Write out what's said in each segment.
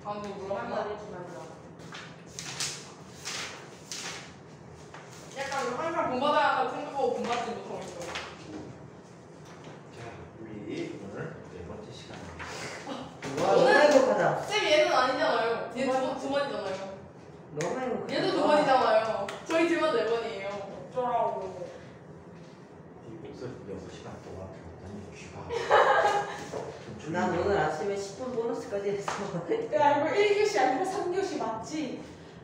방금 물어봤나? 약간 항상 본받아야 한다고 생각하고 본받지 못하고 있어. 자, 우리 오늘 네 번째 시간입니다. 와 너무 행복하다. 쌤 얘는 아니잖아요. 얘 두 번이잖아요. 너무 행복하다. 얘도 두 번이잖아요. 저희 둘만 네 번이에요. 어쩌라고. 이 목소리 6시간 동안 들었더니 귀가 난 오늘 아침에 10분 보너스까지 했어. 야 이거 1교시 아니고 3교시 맞지?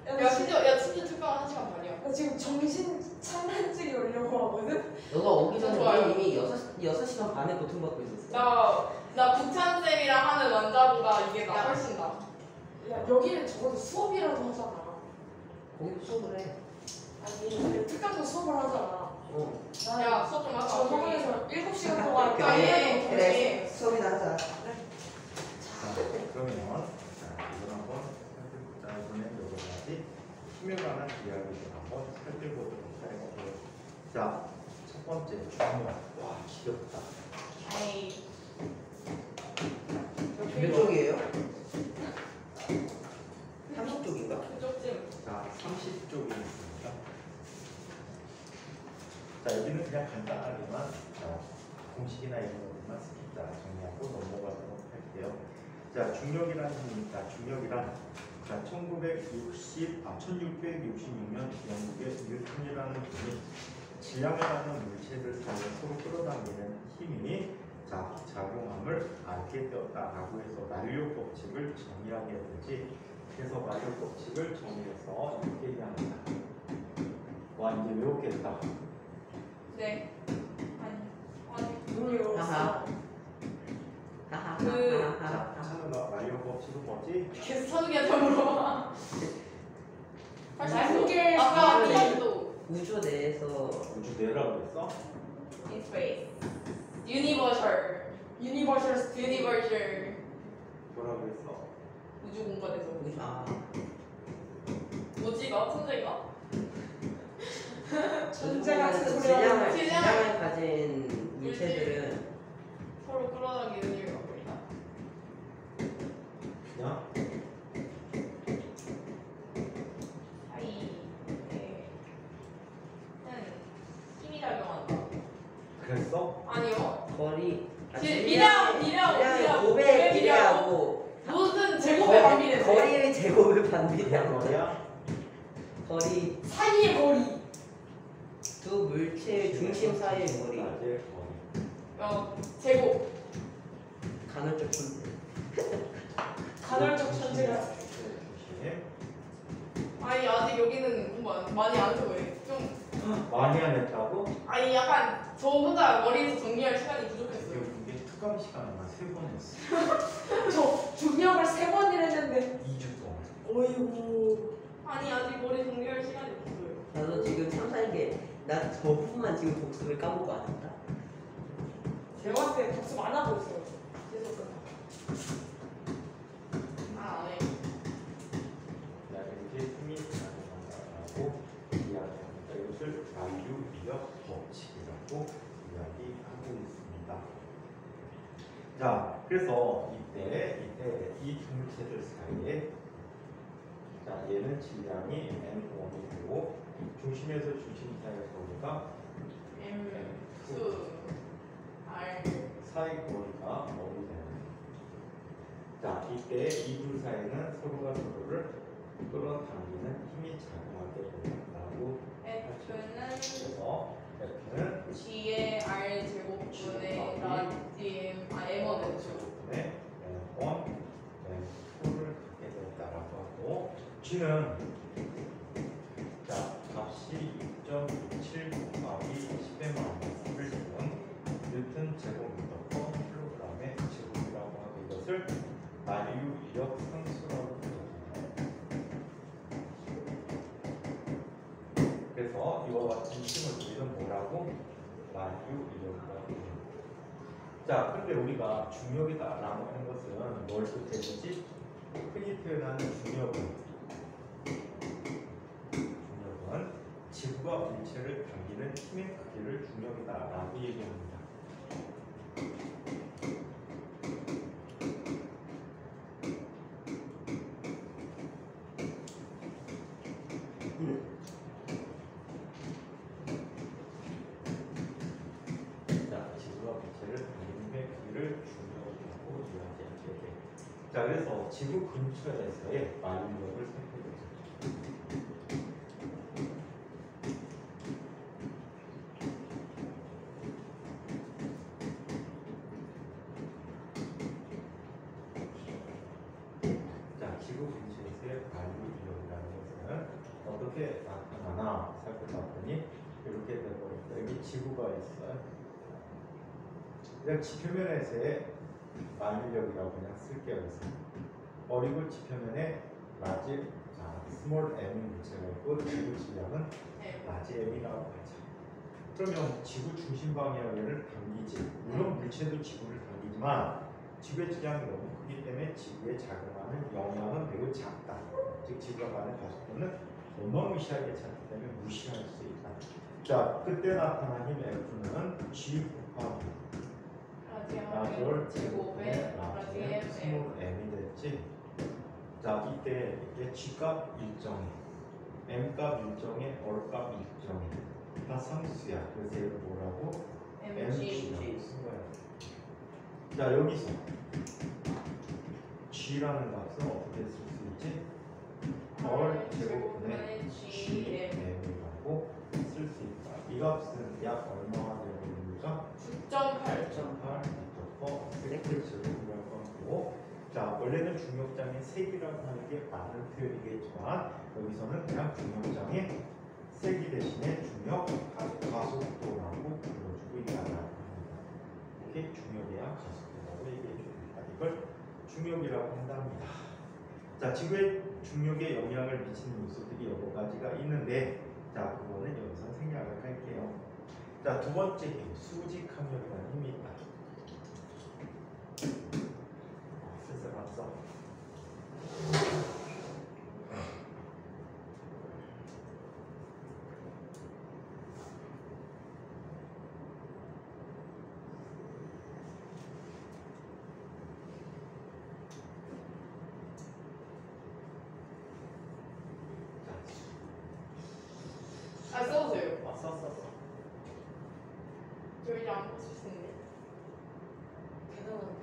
야 진짜 특강 1시간 반이야. 나 지금 정신 차만증이 오려고 하거든? 너가 오기 전에 좋아요. 우리 이미 6시간 반에 고통받고 있었어. 나 북찬 쌤이랑 하는 완자보다 이게 나 훨씬 나. 야 여기는 적어도 수업이라도 하잖아. 거기도 수업을 해. 아니 특강도 수업을 하잖아. 야 수업 좀 하자. 저 학원에서 7시간 동안 그래. 그래 수업이나 하자. 자, 그러면 자, 이걸 한번 살펴보자. 이번엔 여러 가지 힘에 관한 이야기를 한번 살펴보도록 하겠고요. 자, 첫 번째 주먹. 와, 귀엽다. 아이. 몇 쪽이에요? 30쪽인가? 그쪽쯤. 자, 30쪽이 있습니다. 자, 여기는 그냥 간단하게만 공식이나 이런 것들만 자, 정리하고 넘어가도록 할게요. 자, 중력이란 힘입니다. 중력이란 자, 1666년 영국의 뉴턴이라는 분이 질량이라는 물체를 사이에 서로 끌어당기는 힘이 자, 작용함을 알게 되었다라고 해서 난료 법칙을 정의하게 되지. 그래서 난료 법칙을 정의해서 이렇게 얘기합니다. 와, 이제 외웠겠다. 네. 아니. 모르겠어. 하하. 자, 차는 난료 법칙은 뭐지? 계속 선우기한테 물어봐. 날개 아까 사이에 또 우주 내에서 우주 내라고 했어? in space. Universal. 뭐라고 했어? 우주 공간에서. 우주 뭐지가? 천재가? 존재 같은 소리 질량을 질량을 가진 물체들은 서로 끌어당기는 힘을 갖고 있다. 그냥 힘이 작용한다. 그랬어? 아니요. 거리 미량 500이라고 무슨 제곱의 반비례인데? 거리의 제곱을 반비례한 그냥 거야. 거리야? 거리 사이의 거리. 두 물체의 중심 사이의 거리. 낮의 거리. 제곱. 간헐적 분배. 간헐적 천재가. 중심. 아니 아직 여기는 공부 많이 안 해서 그래. 좀 많이 안 했다고? 아니 약간 저 혼자 머리에서 정리할 시간이 부족했어요. 이게 특강 시간만 3번 했어. 저 중력을 3번을 했는데 2주 동안. 어이구. 아니 아직 머리 정리할 시간이 없어요. 나도 지금 참사인 게나 저 부분만 지금 복습을 까먹고 안 했다. 제가 봤을 때 복습 안 하고 있어요. 계속 끝나. 안 해. 자, 이렇게 힘이 작용한다라고 이야기합니다. 이것을 난류위력 법칙이라고 이야기하고 있습니다. 자, 그래서 이때 이 두 물체들 사이에 자, 얘는 질량이 m1이고 중심에서 중심 사이의 거리가 M2 R 사이 거리가 뭐이 되는. 자, 이때 이 둘 사이는 서로가 서로를 끌어당기는 힘이 작용하게 된다고 F는 그래서 F는 G의 R 제곱분의 M1의 제곱분의 M1, M2를 갖게 된다라고 하고 G는 자, 값이 6.67 곱하기 10의 마이너스를 지금 뉴턴 제곱미터 퍼 킬로그램의 제곱이라고 하고 이것을 난류위력 상수라고 부릅니다. 그래서 이와 같은 힘을 우리는 뭐라고? 난류위력이라고 합니다. 자, 그런데 우리가 중력이다라고 하는 것은 뭘 뜻해주지? 흔히 표현하는 중력은 지구가 물체를 당기는 힘의 크기를 중력이다라고 얘기합니다. 자, 그래서 지구 근처에서의 만유력을 살펴보자. 자, 지구 근처에서의 만유력이라는 것은 어떻게 나타나나 살펴봤더니 이렇게 되어버렸다. 여기 지구가 있어요. 그냥 지표면에서의 만유력이라고 그냥 쓸게요. 그래서 어리고 지표면에 라지, 자, 스몰 m 물체가 있고 지구 질량은 라지 m이라고 하죠. 그러면 지구 중심 방향을 당기지. 물론 물체도 지구를 당기지만 지구의 질량이 너무 크기 때문에 지구에 작용하는 영향은 매우 작다. 즉 지구가 가는 가속도는 어마무시하게 작기 때문에 무시할 수 있다. 자, 그때 나타난 힘 F는 G 곱하기 라지얼 제곱에 라지 스몰 m이 됐지. 자, 이때 이게 G값 일정해, M값 일정해, R값 일정해. 다 상수야. 그래서 얘를 뭐라고? MG라고 쓴 거야. 자, 여기서 G라는 값은 어떻게 쓸 수 있지? R 제곱분의 GM이라고 쓸 수 있다. 이 값은 약 얼마가 되어버립니까? 9.8. 9.8 미터 세컨드 제곱이라고 하고, 자, 원래는 중력장의 세기라고 하는 게 맞는 표현이겠지만 여기서는 그냥 중력장의 세기 대신에 중력 가속도라고 불러주고 있다는 겁니다. 이게 중력에 대한 가속도라고 얘기해 줍니다. 이걸 중력이라고 한답니다. 자, 지구의 중력에 영향을 미치는 요소들이 여러 가지가 있는데, 자, 그거는 여기서 생략을 할게요. 자, 두 번째 힘, 수직 항력이라는 힘이 있다. 쓸쓸했어. 아, 써주세요. 썼어. 저 이제 안 고칠 수 있는데. 대단한데?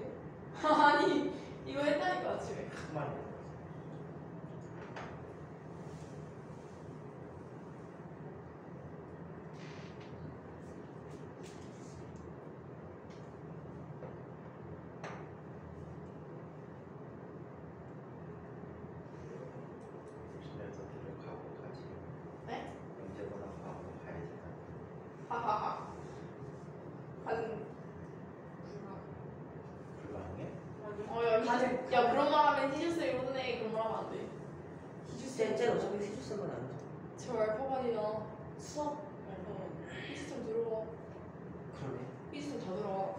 아니, 이거 했다니까, 아침에. 그만. 네? 언제거나 가고 가야지. 하하하. 불가능해? 야, 그런 말 하면 히주스 이번에 그런 말 하면 안 돼. 쟤는 어차피 세주쓰면 안 돼. 제발 알파반이나 수학 알파반. 히주스 좀 들어와. 그러네. 히주스 다 들어와.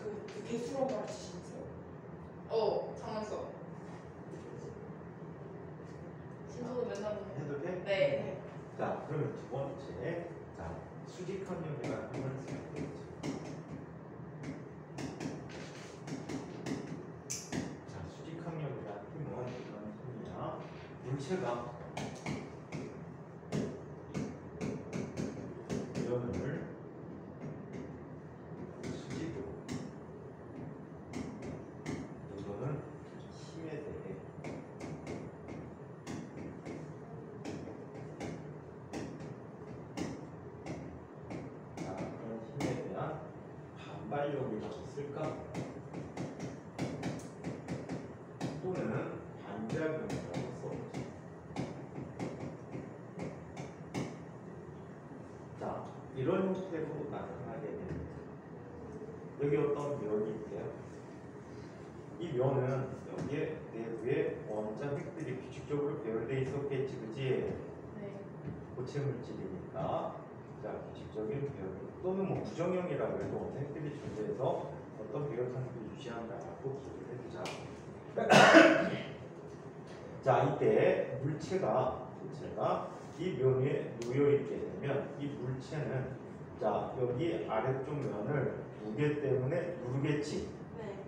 그 개수로 가르치시면서요? 장난써. 신소도 맨날 보는. 해도 돼? 네. 자, 그러면 두 번째, 자, 수직 항력이라는 힘을 생각해보자. 자, 수직 항력이라는 힘은 이런 힘이야. 물체가 면을 수직으로 이거는 힘에 대해 자, 그런 힘에 대한 반발력이라고 쓸까? 또는 반작용이라고 써보자. 자, 이런 형태로 나타나게 됩니다. 여기 어떤 면이 있대요. 이 면은 여기에 내부에 원자핵들이 규칙적으로 배열돼 있었겠지, 그지? 네. 고체 물질이니까, 자, 규칙적인 배열 또는 뭐 부정형이라고 해도 원자핵들이 존재해서 어떤 배열 상태를 유지한다라고 기억을 해두자. 자, 이때 물체가 이 면 위에 놓여 있게 되면 이 물체는, 자, 여기 아래쪽 면을 무게 때문에 누르겠지. 네.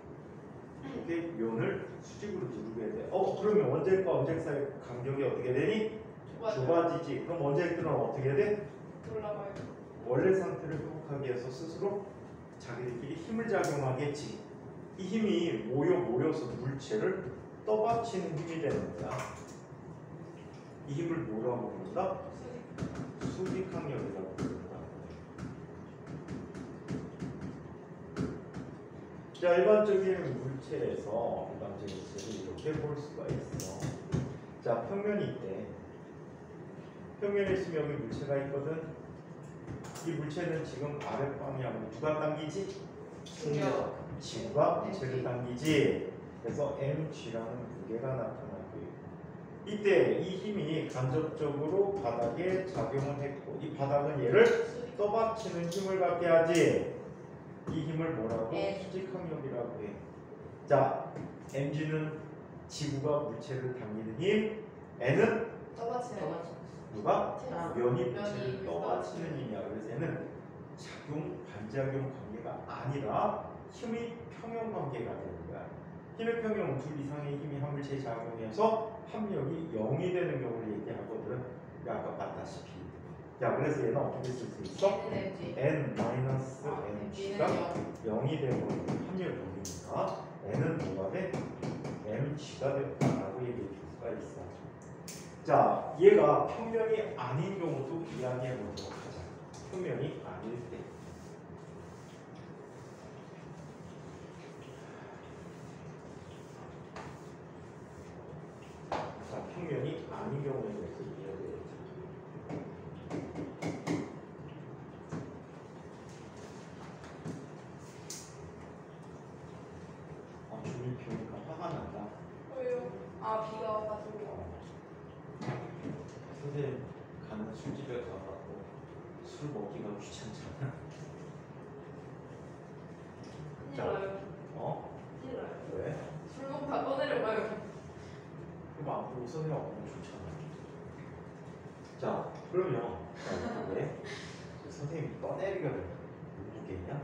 이렇게 면을 수직으로 누르게 돼. 그러면 원자핵과 원자핵 사이 간격이 어떻게 되니? 좁아지지. 그럼 원자핵들은 어떻게 돼? 올라가요. 원래 상태를 회복하기 위해서 스스로 자기들끼리 힘을 작용하겠지. 이 힘이 모여서 물체를 떠받치는 힘이 되는 거야. 이 힘을 뭐라고 부른다? 수직항력이라고 부른다. 자, 일반적인 물체에서 일반적인 물체를 이렇게 볼 수가 있어. 자, 평면이 있대. 평면에 있으면 여기 물체가 있거든. 이 물체는 지금 아랫방향으로 누가 당기지? 중력. 지구가 물체를 당기지. 그래서 mg라는 무게가 나타나고 있고, 이때 이 힘이 간접적으로 바닥에 작용을 했고, 이 바닥은 얘를 떠받치는 힘을 갖게 하지. 이 힘을 뭐라고? 수직항력이라고 해. 자, mg는 지구가 물체를 당기는 힘, n은 떠받치는 누가? 아, 면이 면이 물체를 떠받치는 힘이야. 그래서 얘는 작용, 반작용 관계가 아니라 힘의 평형 관계가 되는 거야. 힘의 평형은 둘 이상의 힘이 한 물체에 작용해서 합력이 0이 되는 경우를 얘기하거든. 아까 봤다시피. 자, 그래서 얘는 어떻게 쓸 수 있어? n-mg가 0이 되고 합력 0이니까 n은 뭐가 돼? mg가 됐다라고 얘기해 줄 수가 있어. 자, 얘가 평면이 아닌 경우도 이야기해 보도록 하자. 평면이 아닐 때. 자, 평면이 아닌 경우에 대해서 이야기해 보자. 종일 비 오니까 화가 난다. 왜요? 아, 비가 와가지고. 선생님 가는 술집에 가갖고 술 먹기가 귀찮잖아. 큰일 자. 나요. 어? 큰일 나요. 왜? 술 먹고 다 떠내려가요. 그럼 앞으로 선생님 없으면 좋잖아. 자, 그러면 왜? 선생님이 떠내리가 못 보겠냐?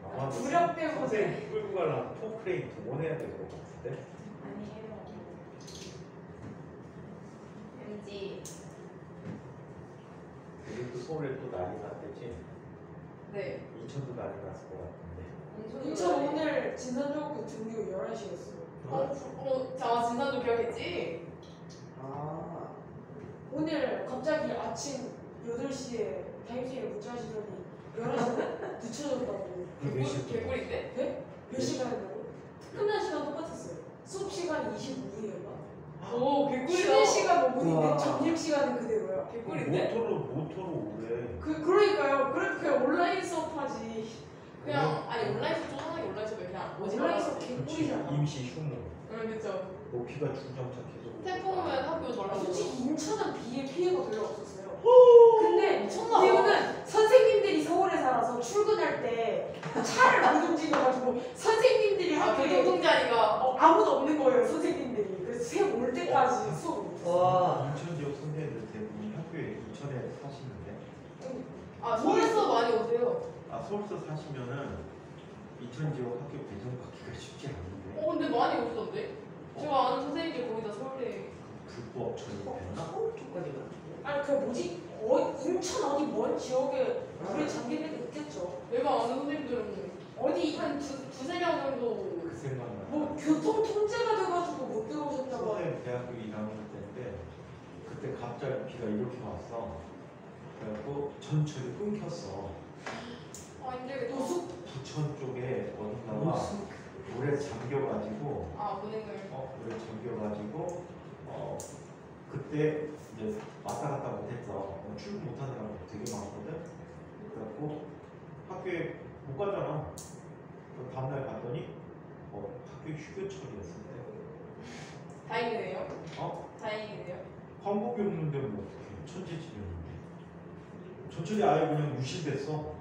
아마 부력 때문에. 선생님 끌고 가려면 포크레인 2번 해야 될 것 같은데? 아니에요. 왠지. 그리고 또 서울에 또 난리 났대지? 네. 인천도 난리 났을 것 같은데. 인천 오늘 진산조국 등교 11시였어요. 자, 진산도 기억했지? 아, 오늘 갑자기 아침 8시에 타임스에 문자 하시더니 11시에 늦춰졌다고. 몇 시? 개꿀인데? 네? 몇 시간 했다고? 끝난 시간 똑같았어요. 수업 시간이 25분이었나? 오, 개꿀이다. 쉬는 시간 5분인데 우와. 점심시간은 그대로야. 개꿀인데? 모토로 오래. 그러니까요. 그냥 온라인 수업하지. 그냥, 아니, 온라인 수업 쪼잔하게 온라인 수업에 그냥 오지 온라인 말라고. 수업 그렇지. 개꿀이잖아. 임시 휴무. 응, 그쵸. 높이가 주정차 계속. 태풍 오면 학교 오지 말라고. 솔직히 인천은 비에 피해가 별로 없었어요. 어! 근데 미쳤나 봐. 이유는 선생님들이 서울에 살아서 출근할 때 차를 못 움직여가지고 선생님들이 아, 학교에 교통통제하니까. 아무도 없는 거예요, 선생님들이. 그래서 새해 올 때까지 수업을 못했어요. 와, 인천 지역 선생님들 대부분 학교에 인천에 사시는데. 아, 서울에서 많이 오세요. 아, 서울서 사시면은 인천 지역 학교 배정받기가 쉽지 않은데. 근데 많이 오시던데? 제가 아는 선생님들 거의 다 서울대. 불법 전입했나? 서울 쪽까지 갔는데. 아니 그 뭐지? 인천 어디 먼 지역에 물에 잠긴 애들 있겠죠. 내가 아는 선생님들은 어디 한 두세 명 정도. 그 생각나. 뭐 교통 통제가 돼가지고 못 들어오셨나 봐. 선생님 대학교 2학년 때인데 그때 갑자기 비가 이렇게 왔어. 그래갖고 전철이 끊겼어. 아, 힘들겠다. 부천 쪽에 어딘가가 물에 잠겨가지고 아, 은행을. 물에 잠겨가지고 그때 이제 왔다 갔다 못했어. 출근 못하는 사람 되게 많거든. 그래갖고 학교에 못 가잖아. 그 다음날 갔더니 학교 휴교철이었는데. 다행이네요. 어? 다행이네요. 방법이 없는데 뭐 어떻게 천재지변인데. 전철이 아예 그냥 유실됐어.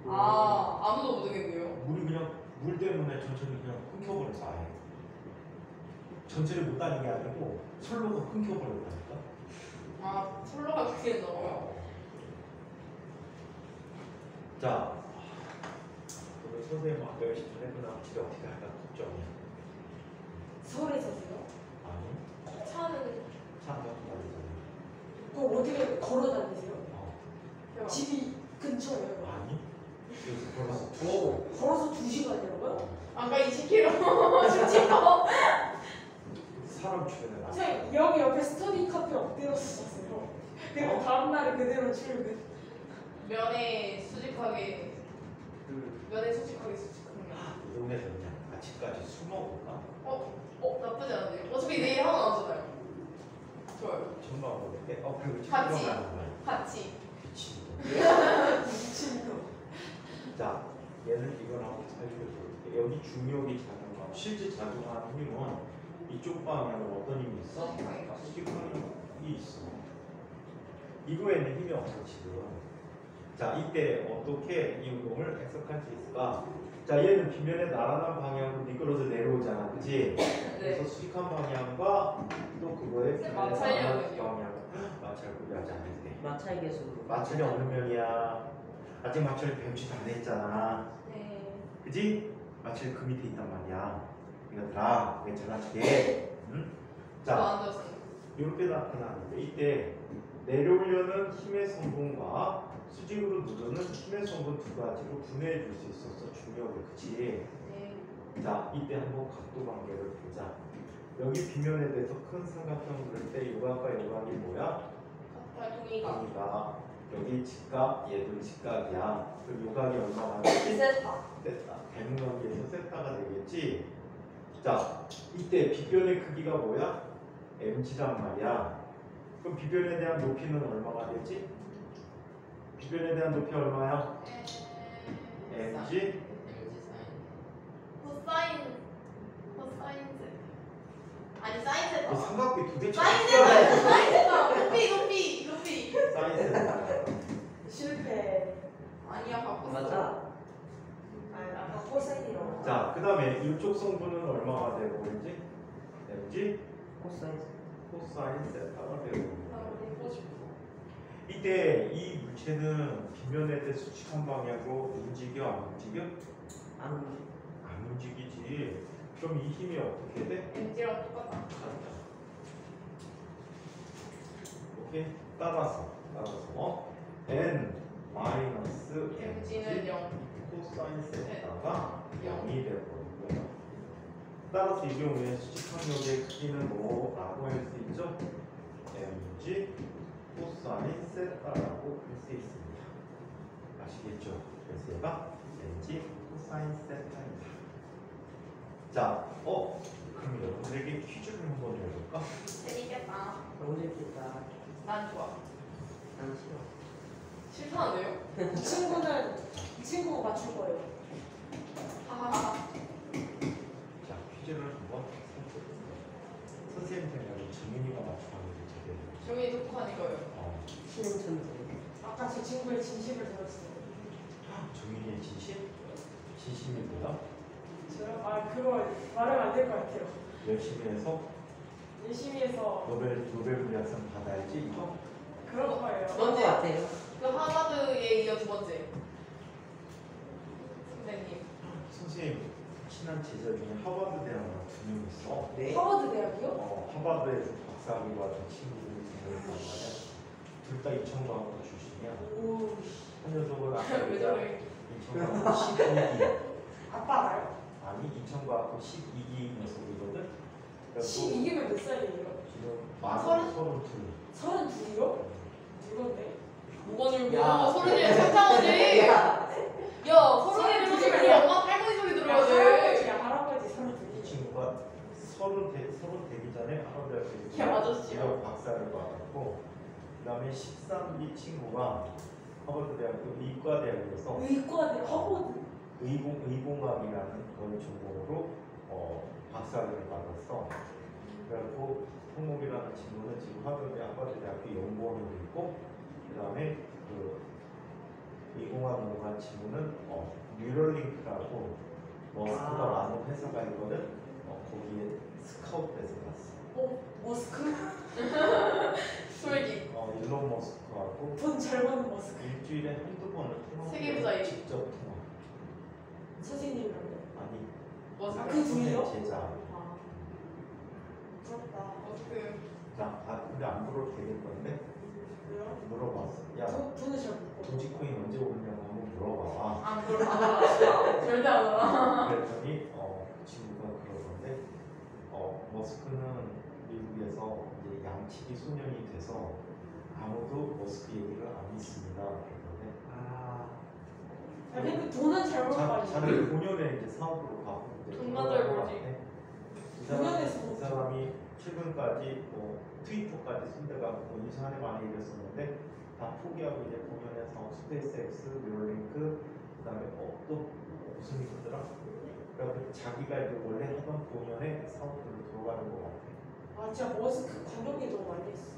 아, 아무도 못 오겠네요. 물이 그냥 물 때문에 전철이 그냥 끊겨버렸어 아예. 전철이 못 다니는 게 아니고 선로가 끊겨버렸다니까. 아, 솔로가 그렇게 했나봐요. 자, 오늘 선생님 아까 열심히 했구나. 집에 어떻게 할까 걱정이야. 서울에 사세요? 아니, 차는 차 한번 다니잖아. 그럼 어떻게 걸어 다니세요? 어, 대박. 집이 근처예요? 아니, 여기서 걸어서 오. 걸어서 2시간이라고요? 아까 20km 수치거. 사람 주변에 나. 선생님 여기 옆에 스터디 카페 엎드렸었어요. 그리고 다음날에 그대로 출근. 면에 수직하게 그 면에 수직하게 수직하게. 이 동네에서 그냥 아침까지 술 먹을까? 나쁘지 않은데요. 어차피 내일 하고 나오잖아요. 좋아요. 전부 먹을게. 그리고 같이. 친구가 나는 거야. 같이. 미친. 친구. 자, 얘는 이거랑 살펴볼게. 여기 중력이 작용하고 실제 작용하는 힘은 이쪽 방향으로 어떤 힘이 있어? 수직하게가. 수직형이 있어. 이거에는 힘이 없어 지금. 자, 이때 어떻게 이 운동을 해석할 수 있을까? 자, 얘는 빗면에 날아가는 방향으로 미끄러져 내려오잖아, 그치? 네. 그래서 수직한 방향과 또 그거의 빗면에 마찰력이요. 날아가는 방향 마찰 구별하지 않을 때. 마찰 계수로. 마찰이 어느 면이야? 아직 마찰 배우지도 안 했잖아. 네. 그지? 마찰 그 밑에 있단 말이야. 이거들아, 괜찮아, 돼. 응? 자, 저안 줬어요. 이렇게 나타나는데 이때 내려오려는 힘의 성분과 수직으로 누르는 힘의 성분 두 가지로 분해해 줄 수 있었어, 중력을. 그치? 네. 자, 이때 한번 각도 관계를 보자. 여기 빗면에 대해서 큰 삼각형 그릴 때 요각과 요각이 뭐야? 달동이가. 여기가 여기 직각, 얘도 직각이야. 그럼 요각이 얼마나 되지? 세타. 세타. 대문 관계에서 세타가 되겠지? 자, 이때 빗변의 크기가 뭐야? mg란 말이야. 그럼 빗변에 대한 높이는 얼마가 되지? 빗변에 대한 높이 얼마야? mg? 코사인 세타. 아니 사인 세타. 너 삼각비 두 개 사인 세타. 사인 세타. 높이. 사인 세타야. 실패. 아니야 바꿨어. 맞아. 아까 코사인이라고. 자, 그 다음에 이쪽 성분은 얼마가 되고 그러지? mg? 코사인. 코사인 세타가 되고. 보고 싶어. 이때 이 물체는 빗면에 대해 수직한 방향으로 움직여 안 움직여? 안 안 움직이지. 그럼 이 힘이 어떻게 돼? MG랑 똑같아. 오케이? 따라서 n 마이너스 MG는 0. 코사인 세타가 0이 되버린 거야. 따라서 이 경우에 수직항력의 크기는 뭐라고 할 수 있죠? mg 코사인 세타라고 할 수 있습니다. 아시겠죠? 그래서 얘가 mg 코사인 세타입니다. 자, 그럼 여러분들에게 퀴즈를 한번 내볼까? 재밌겠다. 너무 재밌겠다. 난 좋아. 난 싫어. 싫다는데요? 이 친구가 맞출 거예요. 하하하. 자, 퀴즈를 한번 살펴보세요. 선생님 생각에 정민이가 맞춰가는 게 제대로. 정이 똑똑하니까요. 신흥천재. 아까 제 친구의 진심을 들었어요. 정민이의 진심? 진심이 뭐야? 저요? 그거 말하면 안 될 것 같아요. 열심히 해서 열심히 해서 노벨 문학상 받아야지 이거? 그런 거예요. 그런 거 언제? 같아요. 그 하버드에 이어 두 번째. 선생님. 선생님 친한 제자 중에 하버드 대학원 2명 있어. 네. 하버드 대학이요? 하버드에서 박사학위 받은 친구들이 2명 있단 말이야. 둘 다 인천과학고 출신이야. 오, 한 녀석은 왜 저래? 인천과학고 12기. 아빠 알아요? 아니 인천과학고 12기 녀석이거든. 그래서 12개면 몇 살이에요? 지금 만 서른? 32. 32요? 누군데? 뭐가 늘고 야. 소리를 찾아오지. 야. 야, 소리를 서른 들으면 둘이면 엄마 할머니 소리 들어야 할아버지, 돼. 할아버지 이 32. 친구가 30 되기 전에 하버드에 야, 아저씨야. 박사를 받았고, 그다음에 13기 친구가 하버드 대학교 의과대학에서 의과대 하버드. 의공학이라는 그걸 전공으로 박사학위를 받았어. 그래갖고 홍목이라는 친구는 지금 하버드 대학교 연구원으로 있고, 그다음에 그 의공학 연구한 친구는 뉴럴링크라고 머스크가 많은 회사가 있거든. 거기에 스카우트돼서 갔어. 머스크? 솔기. 일론 머스크하고 돈 잘 버는 머스크. 일주일에 한두 번을 통화. 세계부자이. 직접 통화. 선생님이랑요? 아니 머스크. 그 둘이요? 제자. 아, 부럽다. 머스크. 자, 근데 안 물어도 되는 건데 왜요? 물어봤어. 야, 돈을 잘 못 벌어. 도지코인 언제 오느냐고 한번 물어봐. 안 그걸 안 알아. 절대 안 알아. 그랬더니 친구가 그러던데 머스크는 미국에서 이제 양치기 소년이 돼서 아무도 머스크 얘기를 안 믿습니다. 그러는데 근데 돈은 잘 벌어가지고. 자기 본연의 이제 사업으로 가고 이제 돈만 잘 벌지. 본연에서 이 사람이 최근까지 뭐 트위터까지 쓴데가 이 사람이 많이 일했었는데 다 포기하고 이제 본연의 사업 스페이스X, 뉴럴링크 그다음에 또 무슨 이거더라? 그러니까 자기가 이제 원래 하던 본연의 사업으로 들어가는 것 같아. 아 진짜 머스크 관종이 너무 많이 했어.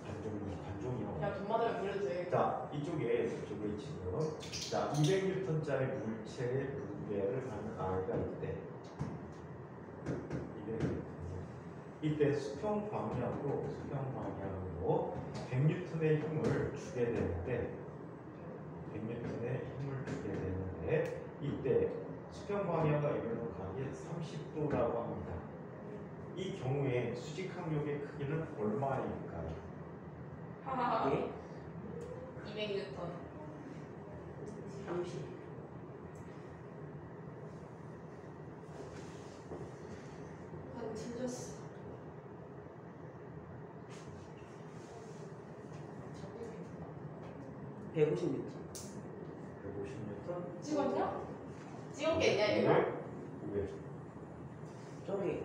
관종이라고. 야, 돈 받으면 그래도 돼. 자 이쪽에 지금 자 200N짜리 물체의 무게를 하는 아이가 있대. 200N. 이때 수평 방향으로 100N의 힘을 주게 되는데 100N의 힘을 주게 되는데 이때 수평 방향과 이루는 각이 30도라고 합니다. 이 경우에 수직 항력의 크기는 얼마일까요? 하하하. 예? 200N. 30. 난 틀렸어. 150m. 150m? 찍었냐? 찍은 게 있냐, 얘가? 왜? 저기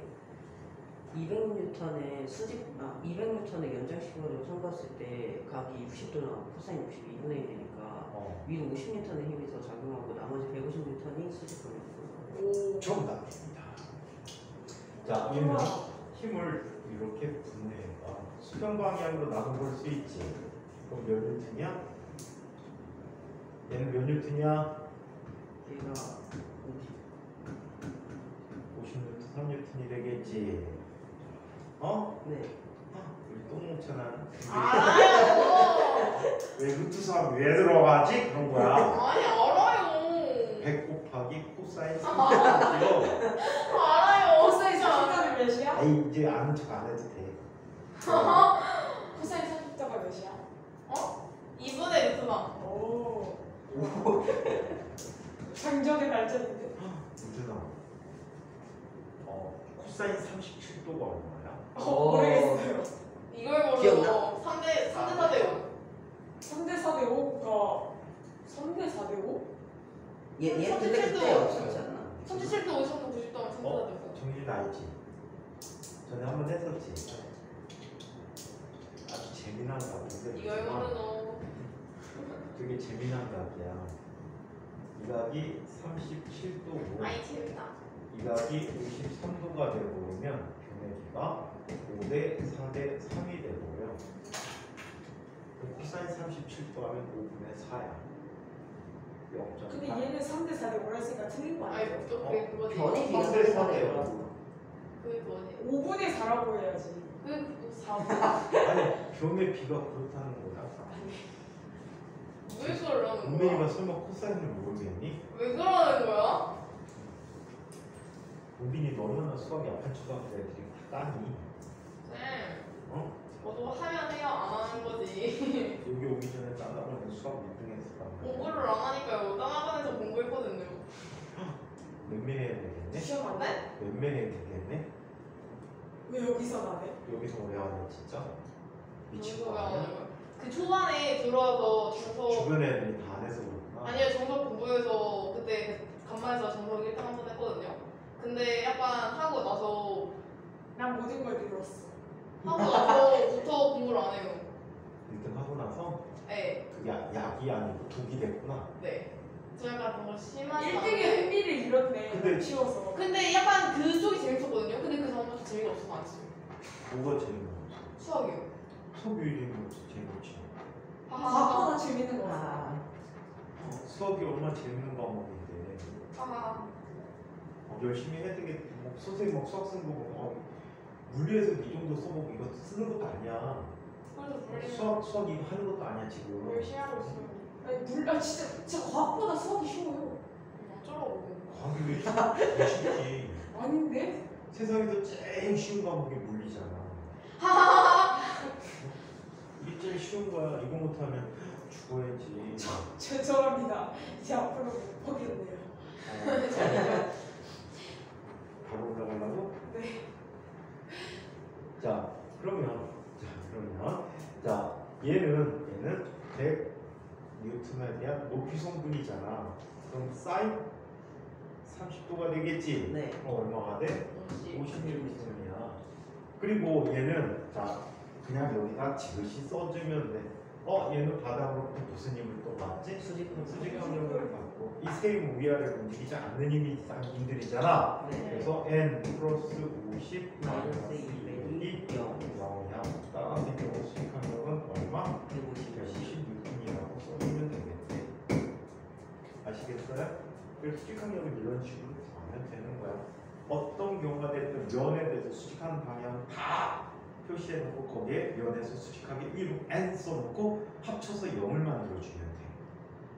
200N의 수직 200N의 연장식으로 첨가했을 때 각이 60도나 코사인 60이 2분의 1 되니까 위로 50N의 힘이 더 작용하고 나머지 150N이 수직 방향으로. 오. 정답입니다. 자, 얘는 힘을 이렇게 분해해봐. 수평 방향으로 나눠 볼 수 있지. 그럼 몇 뉴턴이야? 얘는 몇 뉴턴이야? 얘가 50뉴턴, 3뉴턴이 되겠지. 네. 우리 똥뭉쳐난 알아요. 왜 루트삼 왜 들어가지? 그런 거야. 아니, 알아요. 100 곱하기 코사인 30도. 알아요. 코사인 30도는 몇이야? 에이 이제 아는 척 안 해도 돼. 코사인 30도가 몇이야? 2분의 루트만. 오. 장정의 발전인데. 루트삼. 코사인 37도가 얼마야? 모르겠어요. 이걸 모르고 기억나? 3대 4대 5. 3대 4대 5가 3대 4대 5? 얘 근데 그때 없었지 않나? 37도 50도 90도 하면 3대 4대 5. 정신 알지? 전에 한번 했었지. 아주 재미난 각인데 이걸 모르노. 되게 재미난 각이야. 이 각이 37도고 아이, 재밌다. 이 각이 53도가 되어버리면 교내기가 5대 4대 3이 되고요. 코사인 37도 하면 5분의 4야. 0.4. 근데 얘는 3대 4대 5라 했으니까 틀린 거 아니, 아니야? 또 그게 그거지. 변이 3대 비슷하네요. 4대요. 그게 그거지. 5분의 4라고 해야지. 그게 4분. 아니 교내 비가 그렇다는 거야. 왜 그러는 거야? 은빈이가 설마 코사인을 모르겠니? 왜 그러는 거야? 은빈이 너 얼마나 수학이 약한 초등학교 애들이 다 까니? 쌤, 어? 저도 하면 해요, 안 하는 거지. 여기 오기 전에 딴학원에 수학 1등 했었단 말이야. 공부를 안 하니까요. 딴 학원에서 공부했거든요. 몇매 해야 되겠네? 시험 안 돼? 몇매 해야 되겠네? 왜 여기서 나네? 여기서 오래 하네 진짜? 미친 저도 거 왜안 아니야? 하는 거야? 그 초반에 들어와서 정석 주변 애들이 다 안 해서 그렇구나. 아니요, 정석 공부해서 그때 간만에서 정석 1등 한 번 했거든요. 근데 약간 하고 나서 난 모든 걸 들었어. 하고 나서부터 공부를 안 해요. 1등 하고 나서 네, 그게 약이 아니고 독이 됐구나. 네. 저 약간 정말 심하지 1등의 않은데. 흥미를 잃었네. 근데- 치워서. 근데 약간 그쪽이 재밌었거든요. 근데 그 다음부터 재미가 없어서 안 했어요. 뭐가 재밌는 거지? 수학이요. 수학 유일인 거지 재밌지. 과거가 재밌는 거 같아. 수학이 얼마나 재밌는 과목인데 하하. 열심히 해야 되겠. 뭐 선생님 막 수학 쓰는 거 보면 물리에서 이 정도 써보고 이거 쓰는 것도 아니야. 그래서 물리 수학 이거 하는 것도 아니야 지금. 열심히 하고 있어요. 아니 진짜 과학보다 수학이 쉬워요. 어쩌라고. 과학이 왜 쉽지? 아닌데? 세상에서 제일 쉬운 과목이 물리잖아. 이게 제일 쉬운 거야. 이거 못하면 죽어야지. 죄송합니다. 이제 앞으로 못 보겠네요. 바로 올라가려고? 네. 자, 그러면 얘는 100 뉴턴에 대한 높이 성분이잖아. 그럼 사인 30도가 되겠지? 네. 얼마가 돼? 50. 50뉴턴이야. 그리고 얘는 자 그냥 여기다 지그시 써주면 돼. 얘는 바닥으로부터 무슨 힘을 또 받지? 수직항력을 받고 이 셈 위아래로 움직이지 않는 힘들이잖아. 네. 그래서 n 플러스 50 마이너스 마이너스 200이 200이 0이야. 따라서 경우 수직항력은 얼마? 150. 150N이라고 써주면 되겠지. 아시겠어요? 그래서 수직항력은 이런 식으로 구하면 되는 거야. 어떤 경우가 됐든 면에 대해서 수직하는 방향 다 표시해놓고 거기에 면에서 수직하게 1로 n 써놓고 합쳐서 0을 만들어주면 돼.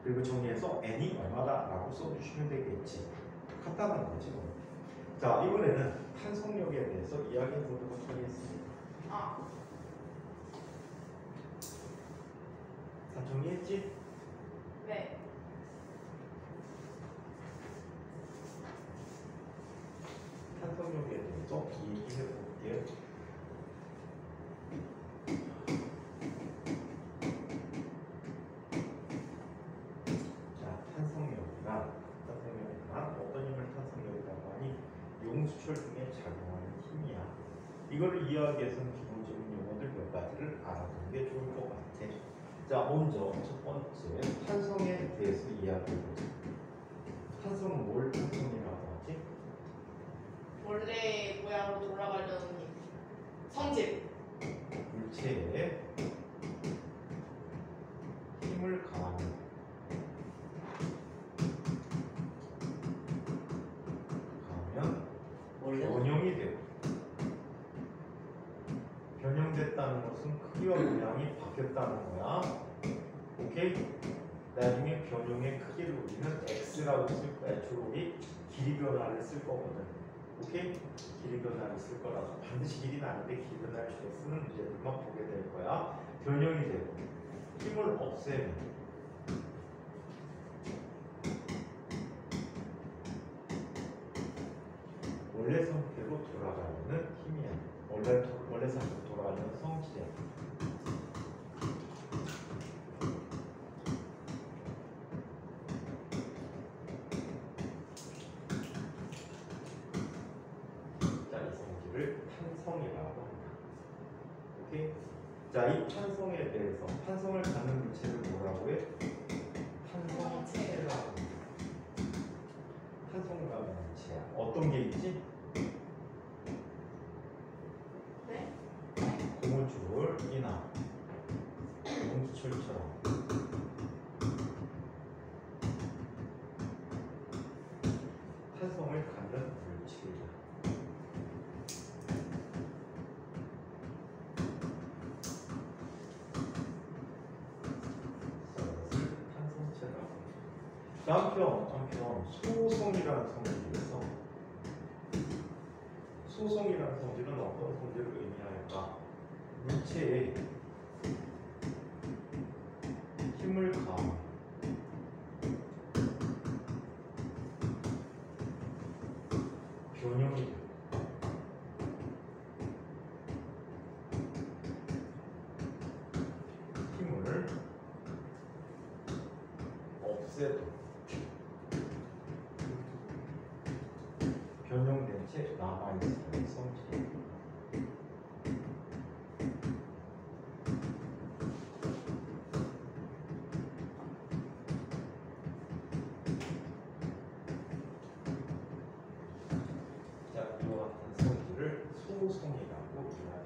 그리고 정리해서 n이 얼마다라고 써주시면 되겠지. 간단한 거지. 자, 이번에는 탄성력에 대해서 이야기해 보도록 하겠습니다. 다 정리했지? 네. 탄성력에 대해서 얘기해 볼게요. 자, 탄성력이란 어떤 힘을 탄성력이라고 하니 용수철 등에 작용하는 힘이야. 이거를 이해하기 위해서는 기본적인 용어들 몇 가지를 알아두는 게 좋을 것 같아. 자, 먼저 첫 번째 탄성에 대해서 이야기해 보자. 탄성은 뭘 탄성이라고 하지? 원래 모양으로 돌아가려는 힘. 성질. 물체에 힘을 가하면 원래 변형이 되고, 변형됐다는 것은 크기와 모양이 바뀌었다는 거야. 오케이? 나중에 변형의 크기를 우리는 x라고 쓸 거야. 주로 우리 길이 변화를 쓸 거거든. 오케이? 길이 변화를 쓸 거라서 반드시 길이는 아닌데 길이 변화를 주로 쓰는 문제들만 보게 될 거야. 변형이 되고 힘을 없애면 원래 상태로 돌아가는 힘이야. 원래 상태로 돌아가는 성질이야. 자, 이 성질을 탄성이라고 한다. 오케이? 자, 이 탄성에 대해서 탄성을 갖는 물체를 뭐라고 해? 탄성체라고 한다. 탄성을 갖는 물체야. 어떤 게 있지? 네? 고무줄이나 용수철처럼 탄성을 갖는 물체이다. 탄성체라고. 한편 소성이라는 성질이 있어. 소성이라는 성질은 어떤 성질을 의미할까? 물체에 힘을 가하면 변형이 되고 힘을 없애도 변형된 채 남아있는 성질. 자, 이와 같은 성질을 소성이라고 이야기해요.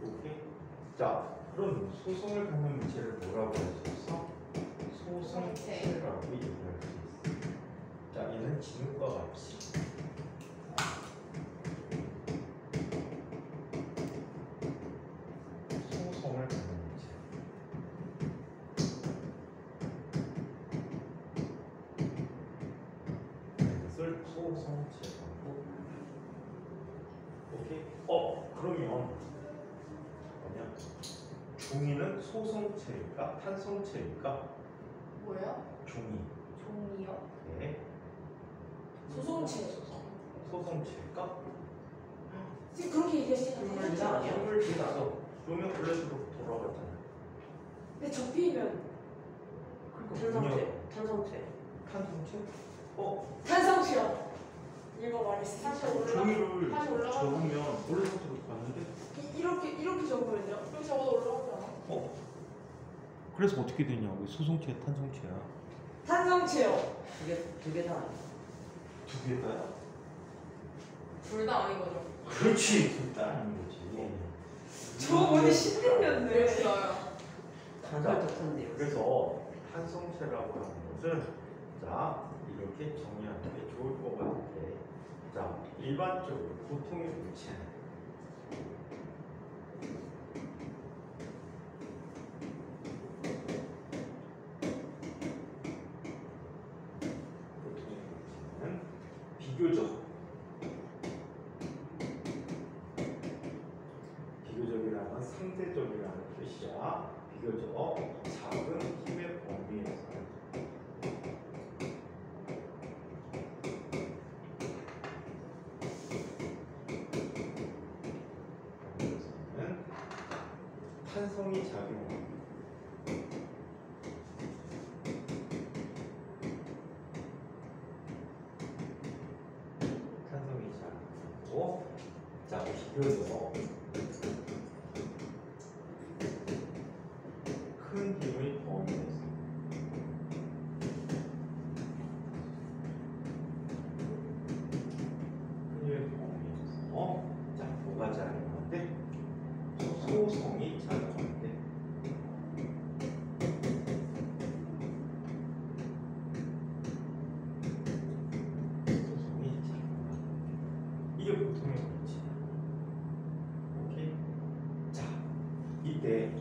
오케이? 자, 그럼 소성을 갖는 물체를 뭐라고 할 수 있어? 소성체라고 얘기할 수 있어. 자, 얘는 진흙과 같이 소성을 갖는 물체. 이것을 소성체라고. 오케이? 그러면 뭐냐? 종이는 소성체일까? 탄성체일까? 뭐예요? 종이. 종이요? 네. 소송체. 소성체일까? 지금 그렇게 얘기하시잖아요. 물자 아니야? 물질이라서 그러면 원래대로 돌아갔잖아요. 근데 접히면 탄성체. 탄성체. 탄성체? 탄성체요. 읽어봐야겠습니다. 다시 올라. 종이를 다시 올라가. 접으면 올라가서 갔는데? 이렇게 적으면요? 여기 적어도 올라가지 않아? 그래서 어떻게 되냐고. 소성체, 탄성체야. 탄성체요. 두 개 다 아니야? 두 개 다야? 둘 다 아닌 거죠? 그렇지. 둘 다 아닌 거지. 저 어디 10년이었네. 그랬어요. 단설 탓한데요. 그래서 탄성체라고 하는 것은 자 이렇게 정리하는 게 좋을 것 같아. 자 일반적으로 보통의 물체는 비교적이라는 건 상대적이라는 뜻이야. 비교적 작은 힘의 범위에서 탄성이 작용합니다. 탄성이 작용하고 자 비교적 큰 힘의 범위에서 큰 힘의 범위에서 자 뭐가 작용하는데 소성이 작용하는데 소성이 작용하는데 이게 보통의 문제야. 오케이? 자 이때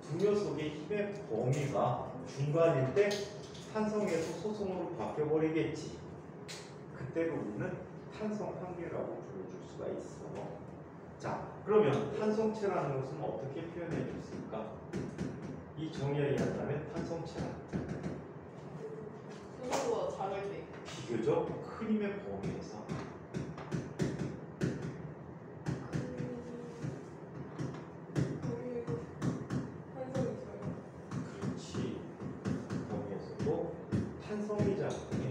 두 녀석의 힘의 범위가 중간일 때 탄성에서 소성으로 바뀌어버리겠지. 그때를 우리는 탄성 한계라고 불러줄 수가 있어. 자, 그러면 탄성체라는 것은 어떻게 표현해 줬을까? 이 정의에 의한다면 탄성체란 소속보다 작을 때. 비교적 큰 힘의 범위에서 탄성이 있어요. 그렇지. 범위에서도 탄성이 작용해.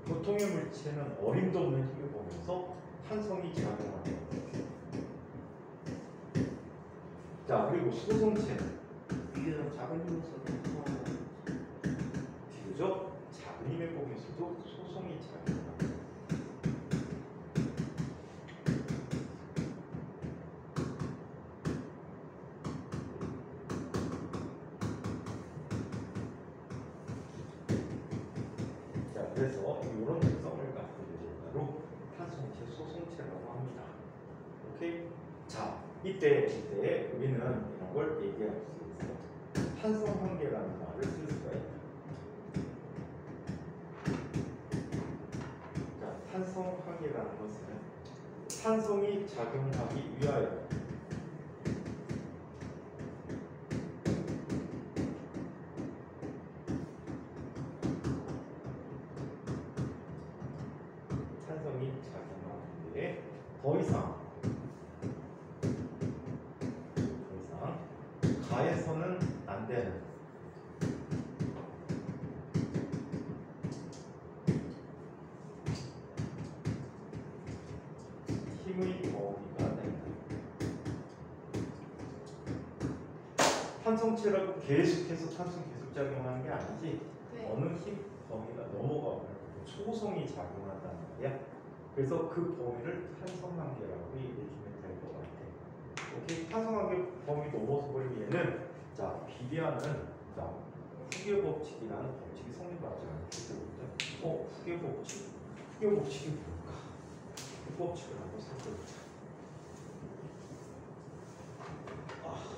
보통의 물체는 어림도 없는 힘을 보면서 탄성이 작용하는 거죠. 자, 그리고 소성체는 비교적 작은 힘에서 비교적 작은 힘의 범위에서도 소성이 작용합니다. 자, 그래서 이런 특성을 갖고 있는 바로 탄성체, 소성체라고 합니다. 오케이? 자, 이때 우리는 이런 걸 얘기할 수 있어. 탄성 한계라는 말을 쓸 수가 있다. 자, 탄성 한계라는 것은 탄성이 작용하기 위하여 탄성이 작용하는데 더 이상 가해서는 안 되는 힘의 범위가 된다. 탄성체라고 계속해서 탄성 계속 작용하는 게 아니지. 네. 어느 힘 범위가 넘어가면 초성이 작용한다는 말이야. 그래서 그 범위를 탄성한계라고 얘기해주면 될 것 같아. 오케이? 탄성한계 범위 넘어서 버리면 얘는 자 비례하는 자 후계 법칙이라는 법칙이 성립하지 않게 되거든. 후계 법칙? 후계 법칙이 뭘까? 그 법칙을 한번 살펴보자.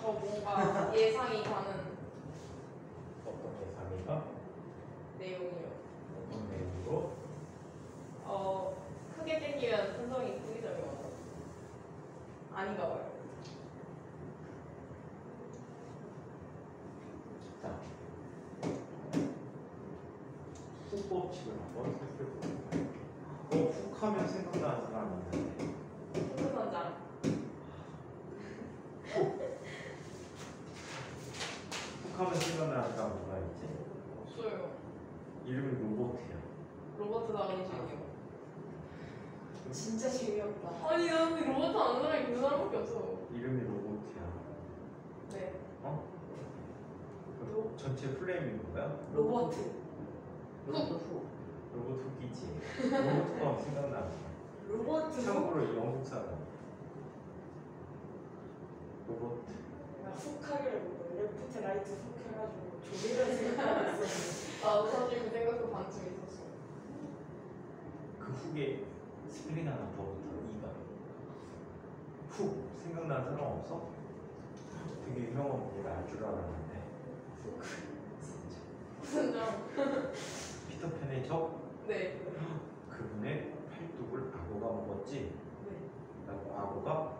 뭔가 예상이 가는 어떤 예상이가? 내용이요. 어떤 내용으로? 크게 땡기면 탄성이 크게 작용하고 아닌가 봐요. 자, 훅 법칙을 한번 살펴볼까요? 훅 하면 생각나는 사람이 있는데 선장. 훅 하면 생각나는 사람 누가 있지? 없어요. 이름이 로봇이야. 로버트 다우니 주니어. 진짜 재미없다. 아니 나는 그 로버트 아는 사람이 그 사람밖에 없어. 이름이 로봇이야. 네. 어? 그 전체 플레임이 뭐야? 로버트. 로봇 훅이지. 로봇 훅하면 생각나는 사람. 로버트. 참고로 영국 사람. 로봇. 나 훅하기를 보고 레프트 라이트 훅 해가지고 조리를 생각하고 있었는데. 나도 사실 그 생각도 반쯤 있었어. 그 훅에 스펠링 하나 더 붙어. 이가. 훅 생각나는 사람 없어? 되게 유명한 분이라 알 줄 알았는데. 훅. 선장. 피터팬의 적? 네. 그분의 팔뚝을 악어가 먹었지? 네. 라고 악어가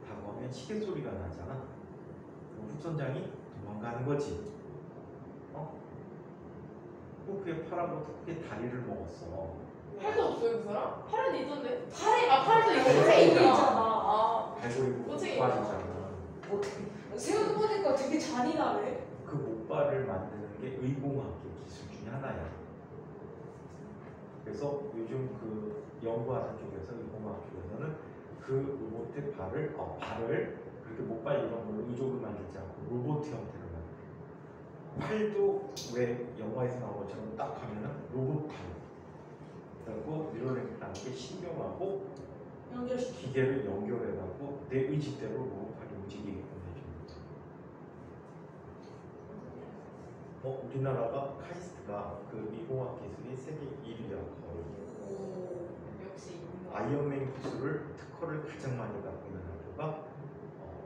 다가오면 시계 소리가 나잖아. 그럼 훅선장이 도망가는 거지. 어? 훅의 팔하고 훅의 다리를 먹었어. 팔도 없어요 그 사람? 팔은 있던데. 팔에 팔도 있고 팔에 있잖아. 있잖아. 아. 발고 있고 꼬챙이 목발이잖아. 생각해보니까 되게 잔인하네. 그 목발을 만드는 게 의공학의 기술 중에 하나야. 그래서 요즘 그 연구하는 쪽에서 의공학 쪽에서는 그 로봇의 발을 그렇게 목발 이런 걸로 의족을 만들지 않고 로봇 형태로 만들어. 팔도 왜 영화에서 나온 것처럼 딱 하면은 로봇 팔. 그리고 뉴럴링크라는 게 신경하고 연결시키. 기계를 연결해갖고 내 의지대로 로봇 팔이 움직이게끔 해줍니다. 우리나라가 카이스트가 그 미공학 기술이 세계 1위야 거의. 오. 역시. 아이언맨 기술을 특허를 가장 많이 갖고 있는 학교가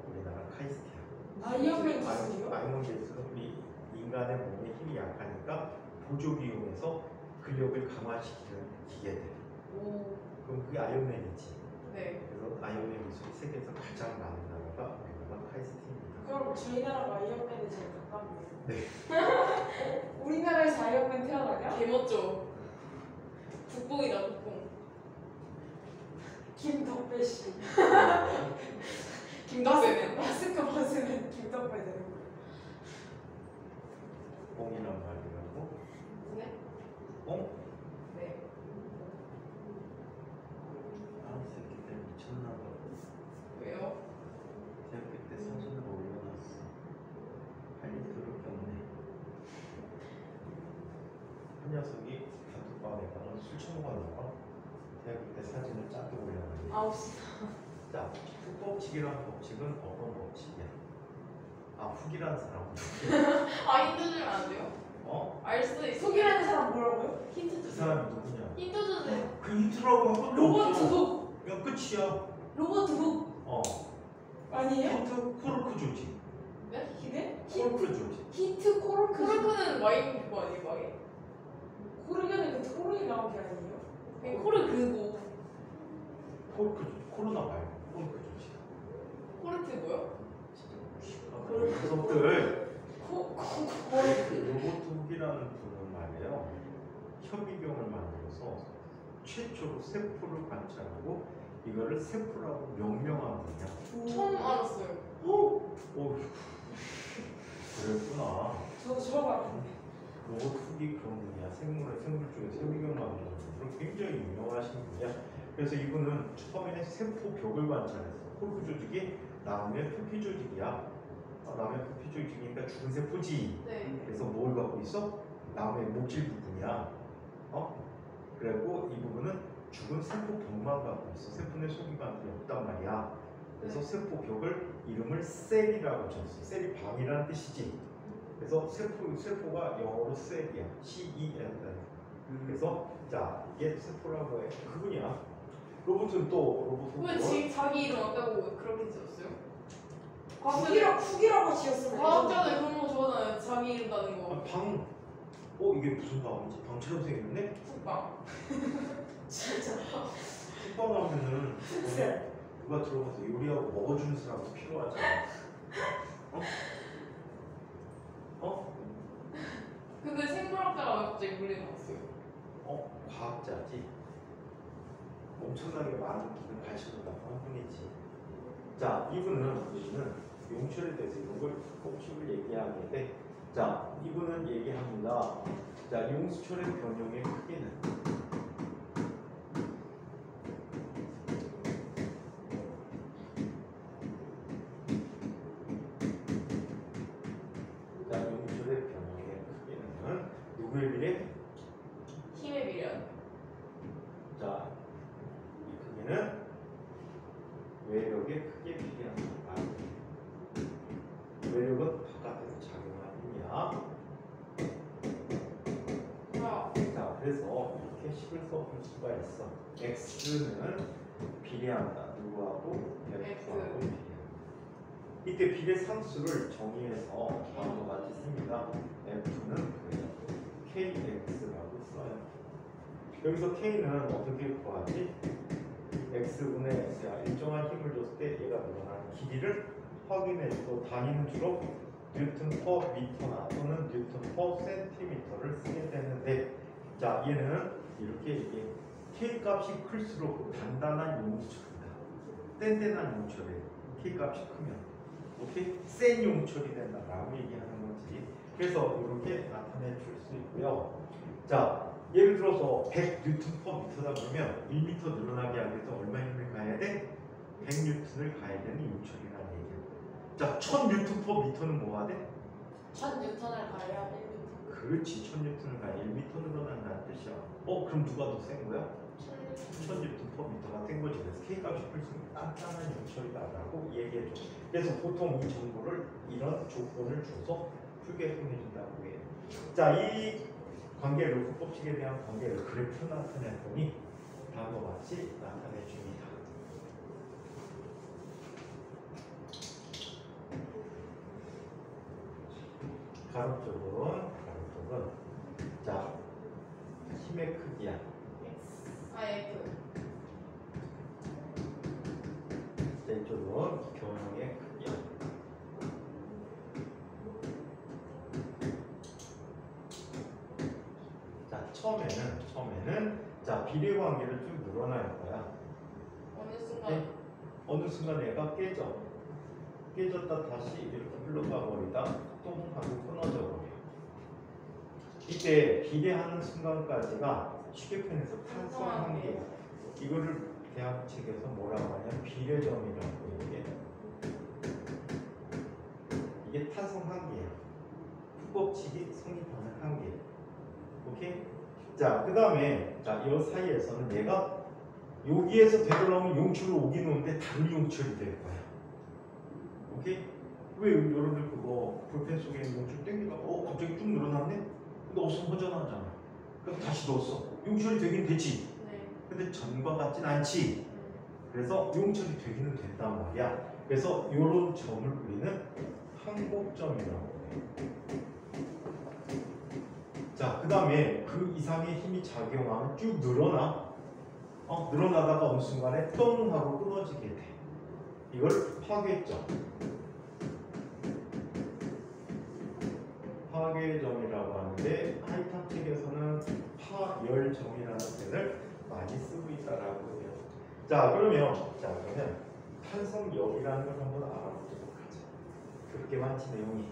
우리나라 카이스트야. 아이언맨 기술이요? 아이언맨 기술은 우리 인간의 몸에 힘이 약하니까 보조기 이용해서 근력을 강화시키는 기계들. 오. 그럼 그게 아이언맨이지. 네. 그래서 아이언맨 기술이 세계에서 가장 많은 나라가 우리나라 카이스트입니다. 그럼 저희 나라가 아이언맨이 제일 가깝네요. 네. 우리나라에서 아이언맨 태어나냐? 개멋져. 국뽕이다 국뽕. 김덕배 씨. 김덕배는. 마스크 벗으면 김덕배 되는 거. 뽕이란 말이라고? 네? 뽕? 네. 아, 이 새끼들 미쳤나봐. 왜요? 제가 그때 사진을 올려놨어. 할 일 더럽게 없네. 한 녀석이 단톡방에 가서 술 처먹었나봐. 제가 그때 사진을 짧게 올려놨는데. 9시. 자, 훅법칙이란 법칙은 어떤 법칙이야? 훅이라는 사람. 힌트 주면 안 돼요? 어? 알 수도 있어. 훅이라는 사람 뭐라고요? 힌트 그 주세요. 사람이 누구냐? 힌트 주세요. 그 힌트라고 한 것도 로버트 없어. 훅. 그냥 끝이야. 로버트 훅 아니에요? 힌트 코르크 조직. 네? 히네? 코르크 조직. 히트 코르크. 코르크는 와인 그거 아니에요 와인? 코르게는 그 토론이 나온 게 아니에요? 그게 코르 그거. 코르크 조직. 코로나 말고 코르크 조직. 코르트 뭐요? 진짜 무식하다. 녀석들. 코르크. 로봇훅이라는 분은 말이에요. 현미경을 만들어서 최초로 세포를 관찰하고 이거를 세포라고 명명한 분이야. 처음 알았어요. 어휴. 그랬구나. 저도 처음 알았는데. 로봇훅이 그런 분이야. 생물 중에 현미경 만드는 분으로 굉장히 유명하신 분이야. 그래서 이분은 처음에는 세포 벽을 관찰했어. 코르크 조직이 나오면 표피 조직이야. 나오면 표피 조직이니까 죽은 세포지. 네. 그래서 뭘 갖고 있어? 나무의 목질 부분이야. 그리고 이 부분은 죽은 세포 벽만 갖고 있어. 세포 내 소기관들이 없단 말이야. 그래서 네. 세포 벽을 이름을 셀이라고 줬어. 셀이 방이라는 뜻이지. 그래서 세포가 영어로 셀이야. C-E-L. 그래서 자 이게 세포라고 해. 그분이야. 로봇은 또 로봇은 왜 지금 자기 이름 없다고 그렇게 지었어요? 훅이라고 지었으면 과학자들 그런 거 좋아하잖아요. 자기 이름 따는 거. 방. 이게 무슨 방이지? 방처럼 생겼네? 훅방. 진짜. 쿡방 하면은 훅셀. 누가 들어가서 요리하고 먹어주는 사람이 필요하잖아. 갑자기 물리 나왔어요. 과학자지. 엄청나게 많은 기능 관심을 갖고 한 분이지. 자, 이분은 용철에 대해서 이런 걸 꼭집을 얘기하게 돼. 자, 이분은 얘기합니다. 자, 용수철의 변형의 크기는 자, 용철의 변형의 크기는 누구에 비례? 힘에 비례한. 자, 이 크기는 외력의 크기에 비례한다. 외력은 바깥에서 작용하는 힘이야. 자, 그래서 이렇게 식을 써볼 수가 있어. x는 비례한다. 누구하고? f하고 비례한다. 이때 비례 상수를 정의해서 다음과 같이 씁니다. f는 kx라고 써요. 여기서 k는 어떻게 구하지? x분의 일정한 힘을 줬을 때 얘가 늘어나는 길이를 확인해주고 단위는 주로 뉴턴 퍼 미터나 또는 뉴턴 퍼 센티미터를 쓰게 되는데, 자, 얘는 이렇게 K 값이 클수록 단단한 용철이다. 뗀뗀한 용철이에요. K 값이 크면. 오케이? 센 용철이 된다라고 얘기하는 거지. 그래서 이렇게 나타내 줄 수 있고요. 자, 예를 들어서 100 뉴턴 퍼 미터다 그러면 1m 늘어나게 하기 위해서 얼마 힘을 가해야 돼? 100 뉴턴을 가해야 되는 용철이라는 얘기예요. 자, 1000 뉴턴 퍼 미터는 뭐가 돼? 1000 뉴턴을 가해야 1m. 그렇지, 1000 뉴턴을 가해 1m 늘어난다는 뜻이야. 그럼 누가 더 센 거야? 1000 뉴턴 퍼 미터가 센 거지. 그래서 K값이 클수록 단단한 용철이다라고 얘기해줘. 그래서 보통 이 정보를 이런 조건을 줘서 풀게끔 해준다고 해요. 자, 이 관계를, 후법칙에 대한 관계를 그래프로 나타냈더니 다음과 같이 나타내 줍니다. 가로쪽은 자, 힘의 크기야. F. 자, 이쪽은 변형의 크기야. 자, 처음에는 자, 비례 관계를 쭉 늘어날 거야. 어느 순간 얘가 깨졌다 다시 이렇게 흘러가 버리다 똥 하고 끊어져 버려. 이때 비례하는 순간까지가 쉽게 표현해서 탄성 한계야. 이거를 대학 책에서 뭐라고 하냐면 비례점이라고 얘기해. 이게 탄성 한계야. 후법칙이 성립하는 한계. 오케이? 자, 그 다음에 이 사이에서는 얘가 여기에서 되돌아오면 용출을 오긴 오는데 다른 용출이 될 거야. 오케이? 왜 여러분들 그거 볼펜 속에 있는 용출 땡기다가 갑자기 쭉 늘어났네? 근데 없으면 허전하잖아. 그럼 다시 넣었어. 용출이 되긴 되지. 네. 근데 전과 같진 않지. 그래서 용출이 되기는 된단 말이야. 그래서 이런 점을 우리는 항복점이라고 해. 자, 그 다음에 그 이상의 힘이 작용하면 쭉 늘어나. 늘어나다가 어느 순간에 똥 하고 끊어지게 돼. 이걸 파괴점. 파괴점이라고 하는데 하이탑 책에서는 파열점이라는 표현을 많이 쓰고 있다라고 해요. 자, 그러면 탄성력이라는 걸 한번 알아보도록 하자. 그렇게 많지 내용이.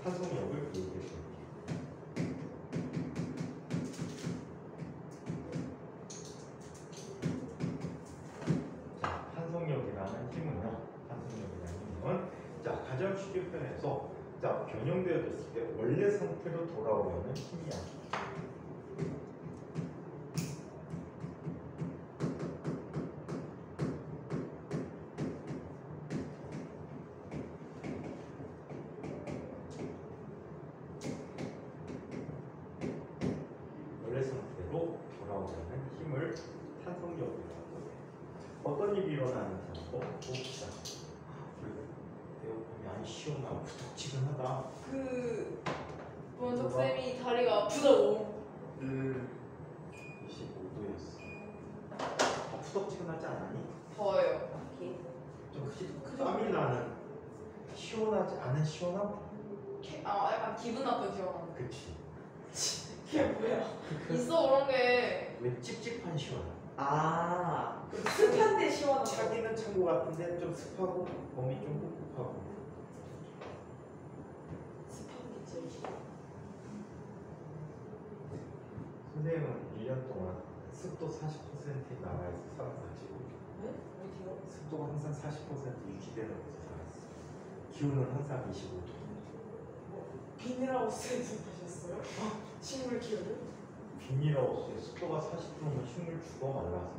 탄성력을 얘기해 볼게요. 자, 탄성력이라는 힘은 가장 쉽게 표현해서 변형되어졌을 때 원래 상태로 돌아오려는 힘이야. 원래 상태로 돌아오려는 힘을 탄성력이라고 해. 어떤 일이 일어나는지 한번 봅시다. 에어컨이 시원하고 푸덕지근하다. 원석 쌤이 다리가 아프다고. 25도였어. 푸덕지근하지 않았니? 더워요. 좀 땀이 나는 시원하지 않은 시원함? 약간 기분 나쁜 시원함. 그치. 이게 뭐야? 있어 그런 게. 왜 찝찝한 시원함. 아, 습한데 시원하다. 차기는 찬 거 같은데 좀 습하고 몸이 좀 꿉꿉하고. 습한 게 제일 싫어. 선생님은 1년 동안 습도 40%에 나와서 살아가지고 네? 어디요? 습도가 항상 40% 유지되는 곳에 살았어. 기온은 항상 25도. 비닐하우스에서 사셨어요? 식물 키우는? 비닐하우스에 습도가 40%면 식물 죽어 말라서.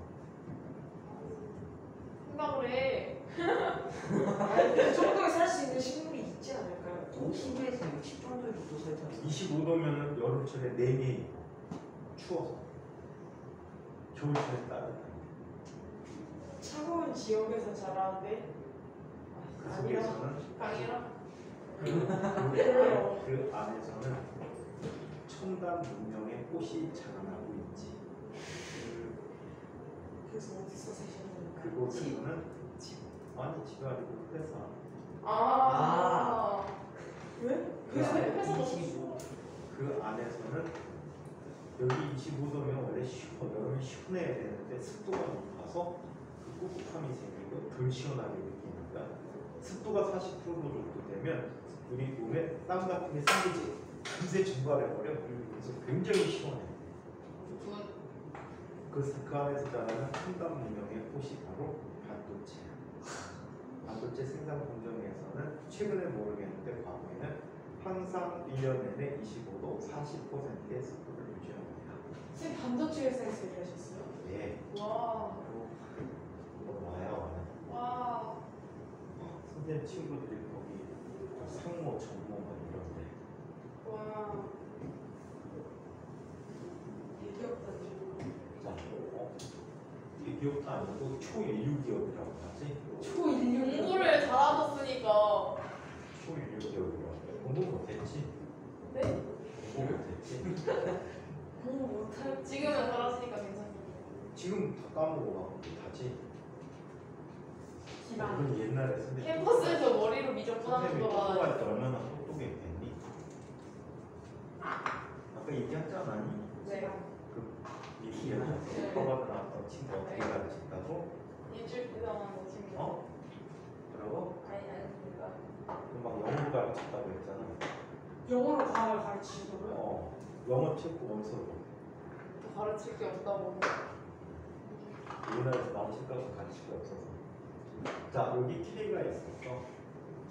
생각을 해. 아니, 그 정도에 살 수 있는 식물이 있지 않을까요? 50에서 60 정도에도 살잖아. 25도면은 여름철에 내내 추워서 겨울철에 따뜻한. 차가운 지역에서 자라는데 그 아니라 속에서는 강이랑. 그 안에서는 첨단 문명의 꽃이 자라나고 있지. 그래서 어디서 사시는 거예요? 그곳에서는 아니 집이 아니고 회사. 왜? 그래서 회사도 25. 그 안에서는 여기 25도면 원래 여름이 시원해야 되는데 습도가 높아서 그 꿉꿉함이 생기고 덜 시원하게 느끼니까 습도가 40% 정도 되면 우리 몸에 땀 같은 게 생기지. 금세 증발해버려. 그래서 굉장히 시원해. 그 안에서 자라는 첨단 문명의 꽃이 바로 반도체야. 반도체 생산 공정에서는 최근에 모르겠는데 과거에는 항상 1년 내내 25도 40%의 습도를 유지합니다. 선생님 반도체 회사에서 일하셨어요? 네. 와. 와야 와는. 와. 선생님 친구들이 거기 상모, 전모 뭐 이런데. 와. 대기업다니. 자, 대기업도 아니고 초인류 기업이라고 하지. 초인류 공부를 잘하셨으니까. 초인류 기업이라고. 공부 못했지? 네? 공부 못했지? 공부 못할 지금은 잘하시니까 괜찮아요. 지금 다 까먹어. 다지. 기반. 그건 옛날에 선생님. 캠퍼스에서 머리로 미적분하는 선생님이 거라. 똑똑할 때 얼마나 똑똑했겠니? 아까 얘기했잖아. 네. 그 얘기했잖아. 허가드 나왔던 친구 어떻게 가르친다고? 일주일 동안 오십니다. 어? 뭐라고? 아니 아닙니다. 막 영어 가르쳤다고 했잖아. 영어로 과학을 가르치시더라고요. 영어 책고 원서로. 또 가르칠 게 없다고. 우리나라에서 남식가서 가르칠 게 없어서. 자, 여기 K가 있었어.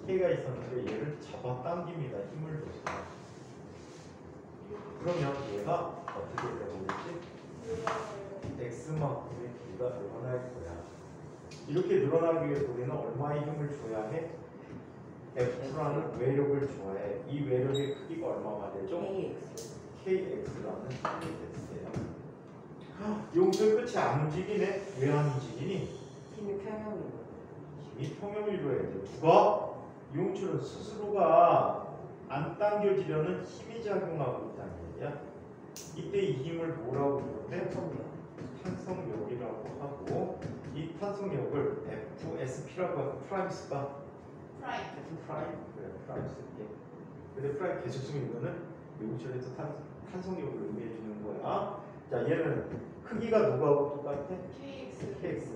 K가 있었는데 얘를 잡아당깁니다. 힘을 줘서. 그러면 얘가 어떻게 되겠지? X만큼의 길이가 늘어날 거야. 이렇게 늘어나기 위해서 우리는 얼마의 힘을 줘야 해? F라는 외력을 줘야 해. 이 외력의 크기가 얼마가 되죠? KX. KX라는 힘이 됐어요. 용철 끝이 안 움직이네? 왜 안 움직이니? 힘이 평형이고. 힘이 평형을 이루어야 돼. 누가? 용철은 스스로가 안 당겨지려는 힘이 작용하고 있다는 얘기야. 이때 이 힘을 뭐라고 부르는데? 탄성력이라고 하고, 이 탄성력을 FSP라고 하고 프라임 쓰다. 프라임. 프라임? 그래, 프라임 쓸게. 근데 프라임 계속 쓰면 이거는 용철에서 탄성력을 의미해 주는 거야. 자, 얘는 크기가 누구하고 똑같아? KX. KX.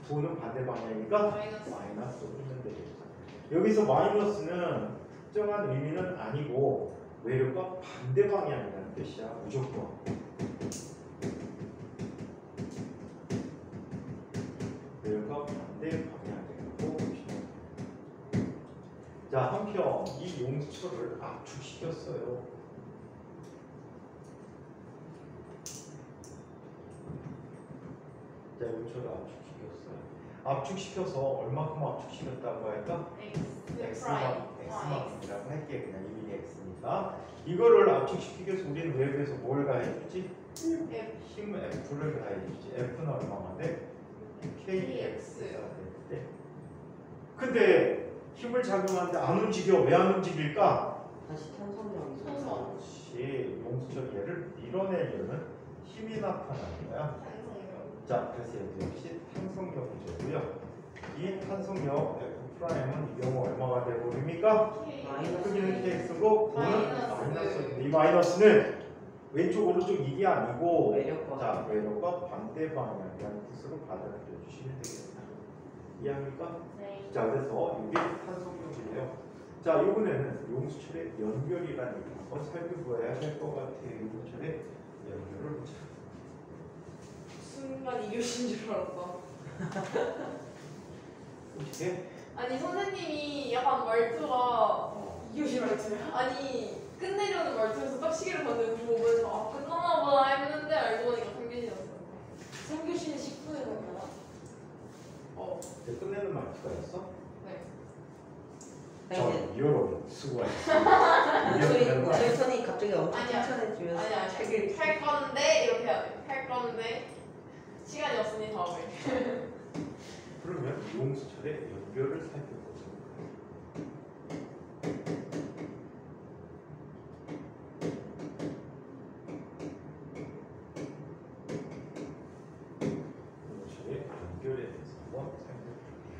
도는 반대 방향이니까 마이너스. 마이너스로 쓰면 되겠죠. 여기서 마이너스는 특정한 의미는 아니고 외력과 반대 방향이라는 뜻이야. 무조건. 외력과 반대 방향이라고 보시면 돼요. 자, 한편 이 용수철을 압축시켰어요. 자, 용수철을 압축시켰어요. 압축시켜서 얼마큼 압축시켰다고 할까? X만이라고 할게. 그냥 이미 X니까 이거를 압축시키기 위해서 우리는 외부에서 뭘 가해주지? 힘 F를 가해주지. F는 얼마가 돼? KX가 돼. 근데 힘을 작용하는데 안 움직여. 왜 안 움직일까? 다시 탄성력이 탄성. 그렇지. 용수철 얘를 밀어내려는 힘이 나타나는 거야. 탄성력. 자, 그래서 여기 역시 탄성력이 되고요. 이 탄성력 F'은 이 경우 얼마가 되버립니까? K. 마이너스 크기는 KX고 이 마이너스는 왼쪽 오른쪽 이게 아니고 외력과 자 외력과 반대 방향이라는 뜻으로 받아들여 주시면 되겠다. 이해합니까? 네. 자 그래서 이게 탄성용이에요. 자 이번에는 용수철의 연결이라는 얘기 한번 살펴봐야 될 것 같아요. 용수철의 연결을 보자. 순간 이교시인 줄 알았다. 어떻게? 아니 선생님이 약간 말투가 이교시 말투야. 아니 끝내려는 말투에서 딱 시계를 봤는데 보면서 아 끝나나 보다 했는데 알고 보니까 상균이었어요. 3교시는 10분에 끝나나? 끝내는 말투가 있어? 네. 저 여러분 수고하셨습니다. 저희 턴이 갑자기 엄청 아니야. 칭찬해주면서 아니 책을 할 건데 이렇게 해야 돼. 할 건데 시간이 없으니 다음에. 그러면 용수철의 연결을 살펴보죠. 용수철의 연결에 대해서 한번 살펴볼게요.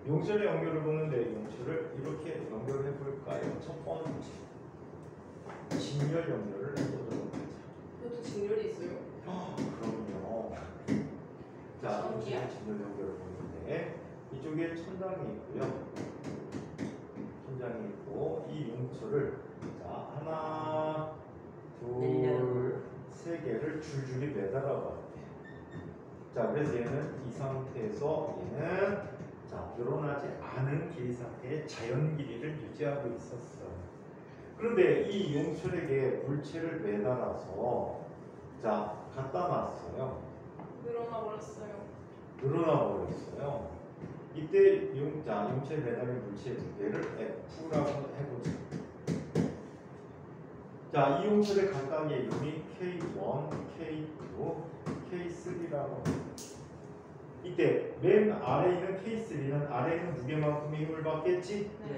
용수철의 연결을 보는데 용수철을 이렇게 연결해 볼까요? 첫 번째 직렬 연결을 해보도록 하자. 그것도 직렬이 있어요? 그럼요. 자, 전기야? 이쪽에 직렬 연결을 보는데 이쪽에 천장이 있고요. 천장이 있고 이 용처를 자 하나, 둘, 세 개를 줄줄이 매달아 봤대. 자, 그래서 얘는 이 상태에서 얘는 자 늘어나지 않은 길이 상태의 자연 길이를 유지하고 있었어요. 그런데 이 용철에게 물체를 매달아서 자 갖다 놨어요. 늘어나 버렸어요. 늘어나 버렸어요. 이때 용체에 매달린 물체의 무게를 F라고 해보죠. 자, 이 용체의 각각의 이름이 K1, K2, K3라고 합니다. 이때 맨 아래에 있는 K3는 아래에 있는 무게만큼의 힘을 받겠지? 네.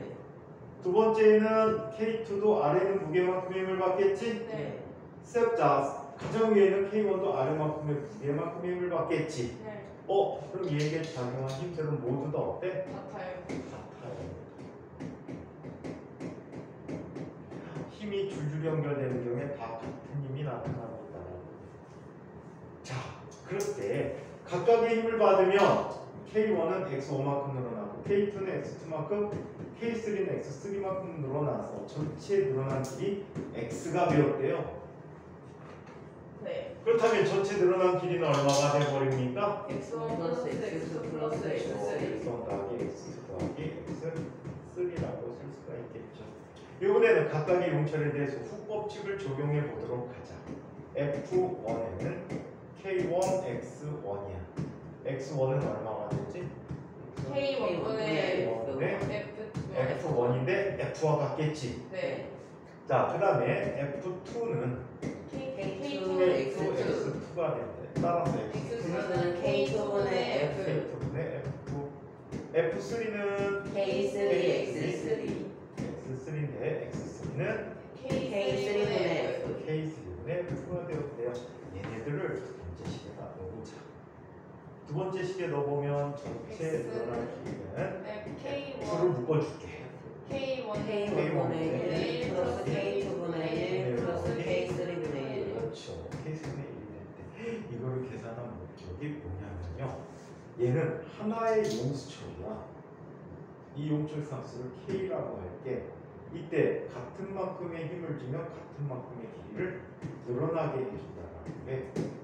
두 번째는 K2도 아래에 있는 무게만큼의 힘을 받겠지? 네. 자, 가장 위에 있는 K1도 아래만큼의 무게만큼의 힘을 받겠지? 네. 그럼 얘에게 작용한 힘들은 모두 다 어때? 같아요. 같아요. 힘이 줄줄이 연결되는 경우에 다 같은 힘이 나타나고 있다. 자, 그럴 때 각각의 힘을 받으면 K1은 X5만큼 늘어나고 K2는 X2만큼 K3는 X3만큼 늘어나서 전체 늘어난 길이 X가 되었대요. 네. 그렇다면 전체 늘어난 길이는 얼마가 돼버립니까? X1 플러스 X2 플러스 X3 X1 더하기 X2 더하기 X3라고 쓸 수가 있겠죠. 이번에는 각각의 용철에 대해서 후 법칙을 적용해 보도록 하자. F1에는 K1X1이야. X1은 얼마가 되지? K1분의 F1인데 F1인데 F와 같겠지. 네. 자, 그 다음에 F2는 K2 X2가 된대. 따라서 X2는 K2분의 F K2분의 F. F3는 K3 X3인데 X3는 K3분의 F K3분의 F가 되었대요. 얘네들을 두 번째 식에다 넣어보자. 두 번째 식에 넣어보면 전체 늘어난 길이는 F를 묶어줄게. K1분의 1 플러스 K2분의 1 플러스 K3분의 1 그렇죠. K3분의 1이 되는데 이거를 계산한 목적이 뭐냐면요. 얘는 하나의 용수철이야. 이 용철 상수를 K라고 할게. 이때 같은 만큼의 힘을 주면 같은 만큼의 길이를 늘어나게 해준다는 게.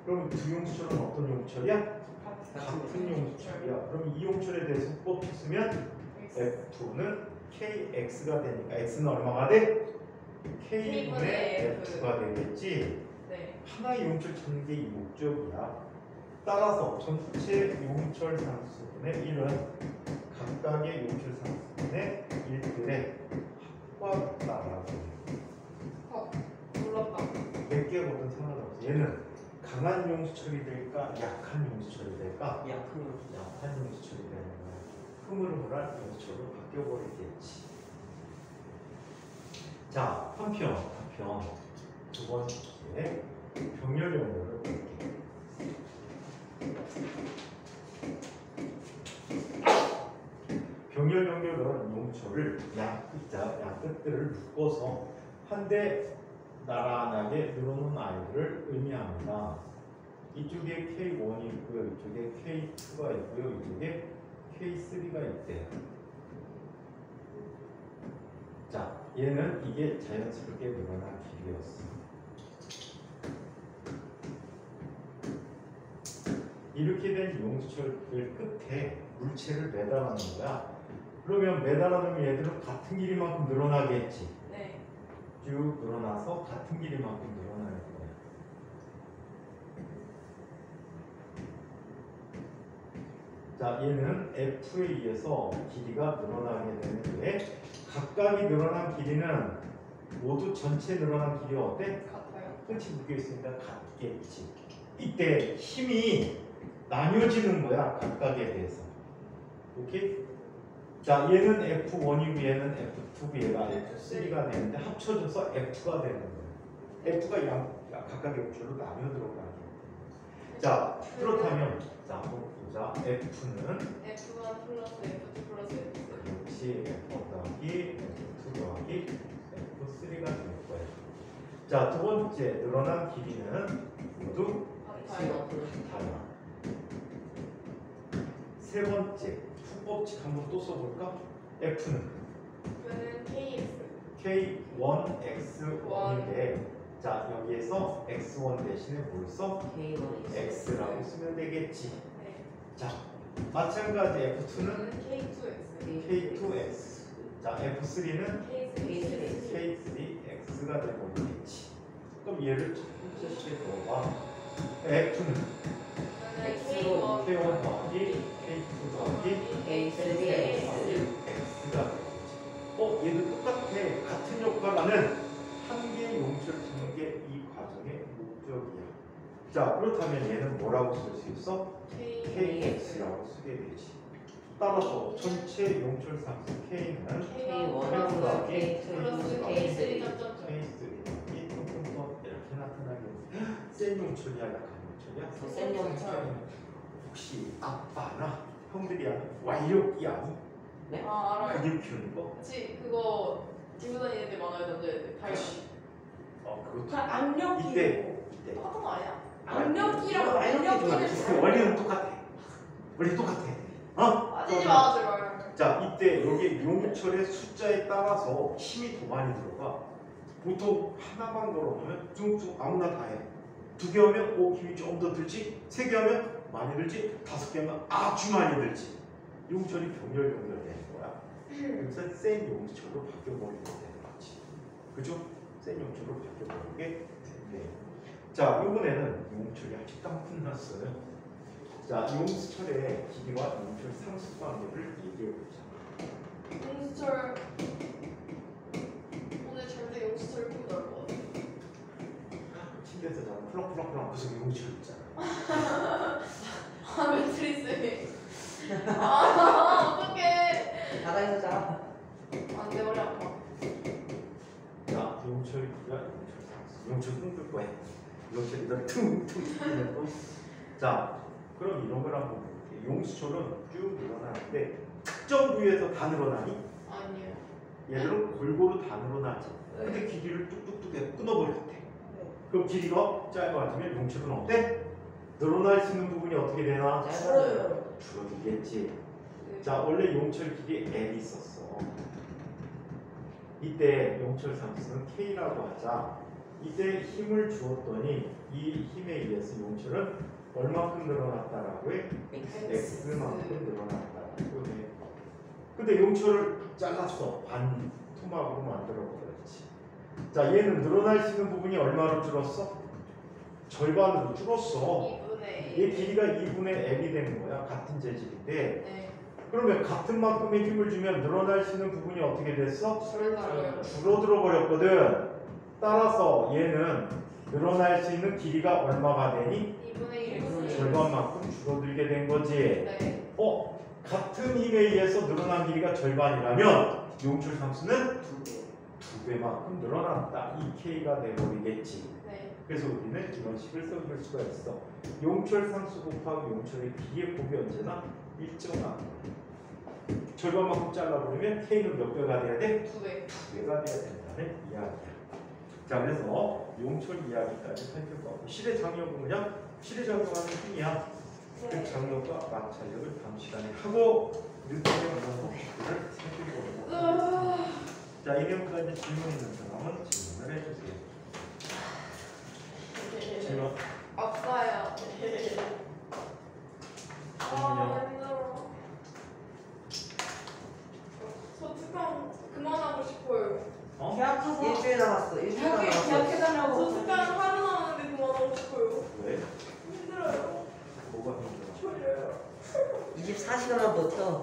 그럼 두 용수철은 어떤 용철이야? 같은 용수철이야. 그럼 이 용철에 대해서 후법칙 쓰면 F2는 KX가 되니까 X는 얼마가 돼? K분의 F가 되겠지. 네. 하나의 용철 찾는 게 이 목적이야. 따라서 전체 용철 상수분의 1은 각각의 용철 상수분의 1들의 합과 같다라고 해요. 몰랐다. 몇 개거든 상관없어. 얘는 강한 용수철이 될까? 약한 용수철이 될까? 약한 용수철 약한 용수철이 되는 거야. 흐물흐물한 용수철로 바뀌어버리겠지. 자, 한편 두 번째 병렬 연결을 볼게요. 병렬 연결은 용철을 약끝들을 묶어서 한데 나란하게 늘어놓은 아이들을 의미합니다. 이쪽에 K1이 있고요. 이쪽에 K2가 있고요. 이쪽에 K3가 있대요. 자, 얘는 이게 자연스럽게 늘어난 길이었어. 이렇게 된 용수철들 끝에 물체를 매달아놓은 거야. 그러면 매달아놓으면 얘들은 같은 길이만큼 늘어나겠지. 네. 쭉 늘어나서 같은 길이만큼 늘어나는 거야. 자, 얘는 F에 의해서 길이가 늘어나게 되는데 각각이 늘어난 길이는 모두 전체 늘어난 길이가 어때? 같아요. 끝이 묶여 있으니까 같겠지. 이때 힘이 나뉘어지는 거야, 각각에 대해서. 오케이? 자, 얘는 F1이고 얘는 F2고 얘가 F3가 되는데 합쳐져서 F가 되는 거야. F가 각각의 F로 나뉘어 들어가는 거야. 자, 그렇다면 자, 한번 보자. F는 F1 플러스 F2 플러스 F3. 역시 F1 더하기 F2 더하기 F3가 될 거야. 자, 두 번째 늘어난 길이는 모두 같아요. 달라. 세 번째 후법칙 한번 또 써볼까? F는 그는 KX. K1X1인데 자, 여기에서 X1 대신에 뭘 써? K1 X라고 쓰면 되겠지. 네. 자, 마찬가지 F2는 그는 K2X. K2X. 자, F3는 K3X. K3X가 되고 있겠지. 그럼 얘를 첫 번째 식에 넣어봐. F는 그는 K1 더하기 K2 더하기 K3X X가 되겠지. 얘도 똑같아. 같은 역할을 하는 한 개의 용체를 찾는 게 이 과정의 목적이야. 자, 그렇다면 얘는 뭐라고 쓸 수 있어? KX라고 쓰게 되지. 따라서 전체 용출 상수 K는 K1 플러스 K3 점점점. K3 더하기 조금 더 이렇게 나타나게 센 용출이야, 약한 용출이야? 센 용출. 혹시 아빠나 형들이 아는 완력이 아니? 아, 알아요. 근육 키우는 거? 그치, 그거 들고 다니는 애 많아요, 남자애들. 다이어트. 그것도 그 악력기고 이때 똑같은 거 아니야? 악력기라고 악력기 악력기를 좀 그 원리는 똑같아. 원리 똑같아. 빠지지 마, 제발. 자, 이때 여기 용철의 숫자에 따라서 힘이 더 많이 들어가. 보통 하나만 걸어보면 쭉 아무나 다 해. 두 개 하면 힘이 좀 더 들지. 세 개 하면 많이 들지. 다섯 개 하면 아주 많이 들지. 용철이 병렬 되는 거야. 그래서 센 용철로 바뀌어버리게 되는 거지. 그죠? 센 용철로 바뀌어버리게 되네. 자, 이번에는 용철이 아직 딱 끝났어요. 자, 용수철의 길이와 용철 상수 관계를 얘기해보자. 용수철. 오늘 절대 용수철 좀 나올 것 같아. 침대에서 자면 펄럭펄럭펄럭 무슨 용철 있잖아. 매트리스. 어떡해. 바닥에서 자. 내 머리 아파. 자, 용철 길이와 용철 상수. 용철 끊을 거야. 용철이 너 퉁퉁 튀는 거. 자, 그럼 이런 걸 한번 볼게요. 용수철은 쭉 늘어나는데 특정 부위에서 다 늘어나니? 아니에요. 얘들은 골고루 다 늘어나지. 근데 길이를 뚝뚝뚝 해서 끊어버렸대. 그럼 길이가 짧아지면 용철은 어때? 늘어날 수 있는 부분이 어떻게 되나? 줄어들어요. 줄어들겠지. 자, 원래 용철 길이 L이 있었어. 이때 용철 상수는 K라고 하자. 이때 힘을 주었더니 이 힘에 의해서 용철은 얼마큼 늘어났다라고 해? X만큼 늘어났다라고 해. 근데 용철을 잘랐어. 반 토막으로 만들어버렸지. 자, 얘는 늘어날 수 있는 부분이 얼마로 줄었어? 절반으로 줄었어. 2분의 얘 길이가 2분의 L이 되는 거야. 같은 재질인데. 네. 그러면 같은 만큼의 힘을 주면 늘어날 수 있는 부분이 어떻게 됐어? 줄어들어요. 줄어들어 버렸거든. 따라서 얘는 늘어날 수 있는 길이가 얼마가 되니? 2분의 1. 절반만큼 줄어들게 된 거지. 네. 같은 힘에 의해서 늘어난 길이가 절반이라면 용출 상수는 두 배만큼 늘어났다. 이 K가 돼버리겠지. 네. 그래서 우리는 이런 식을 써줄 수가 있어. 용철 상수 곱하기 용철의 길이의 곱이 언제나 일정한 절반만큼 잘라버리면 K는 몇 배가 돼야 돼? 2배. 두 배가 돼야 된다는 이야기야. 자, 그래서 용철 이야기까지 살펴봤고 실의 장력은 뭐냐? 실의 작용하는 힘이야. 그 장력과 마찰력을 다음 시간에 하고 느낌의 운동 법칙들을 살펴보고. 자, 이 내용까지 질문 있는 사람은 질문을 해주세요. 질문. 없어요. 질문이요. 힘들어. 저 특강 그만하고 싶어요. 어? 배 아파서 일주일 남았어. 일주일 대학교 남았어. 계약해달라고. 저 특강 하루 남았는데 그만하고 싶어요. 왜? 힘들어요. 뭐가 힘들어? 졸려요. 24시간만 버텨.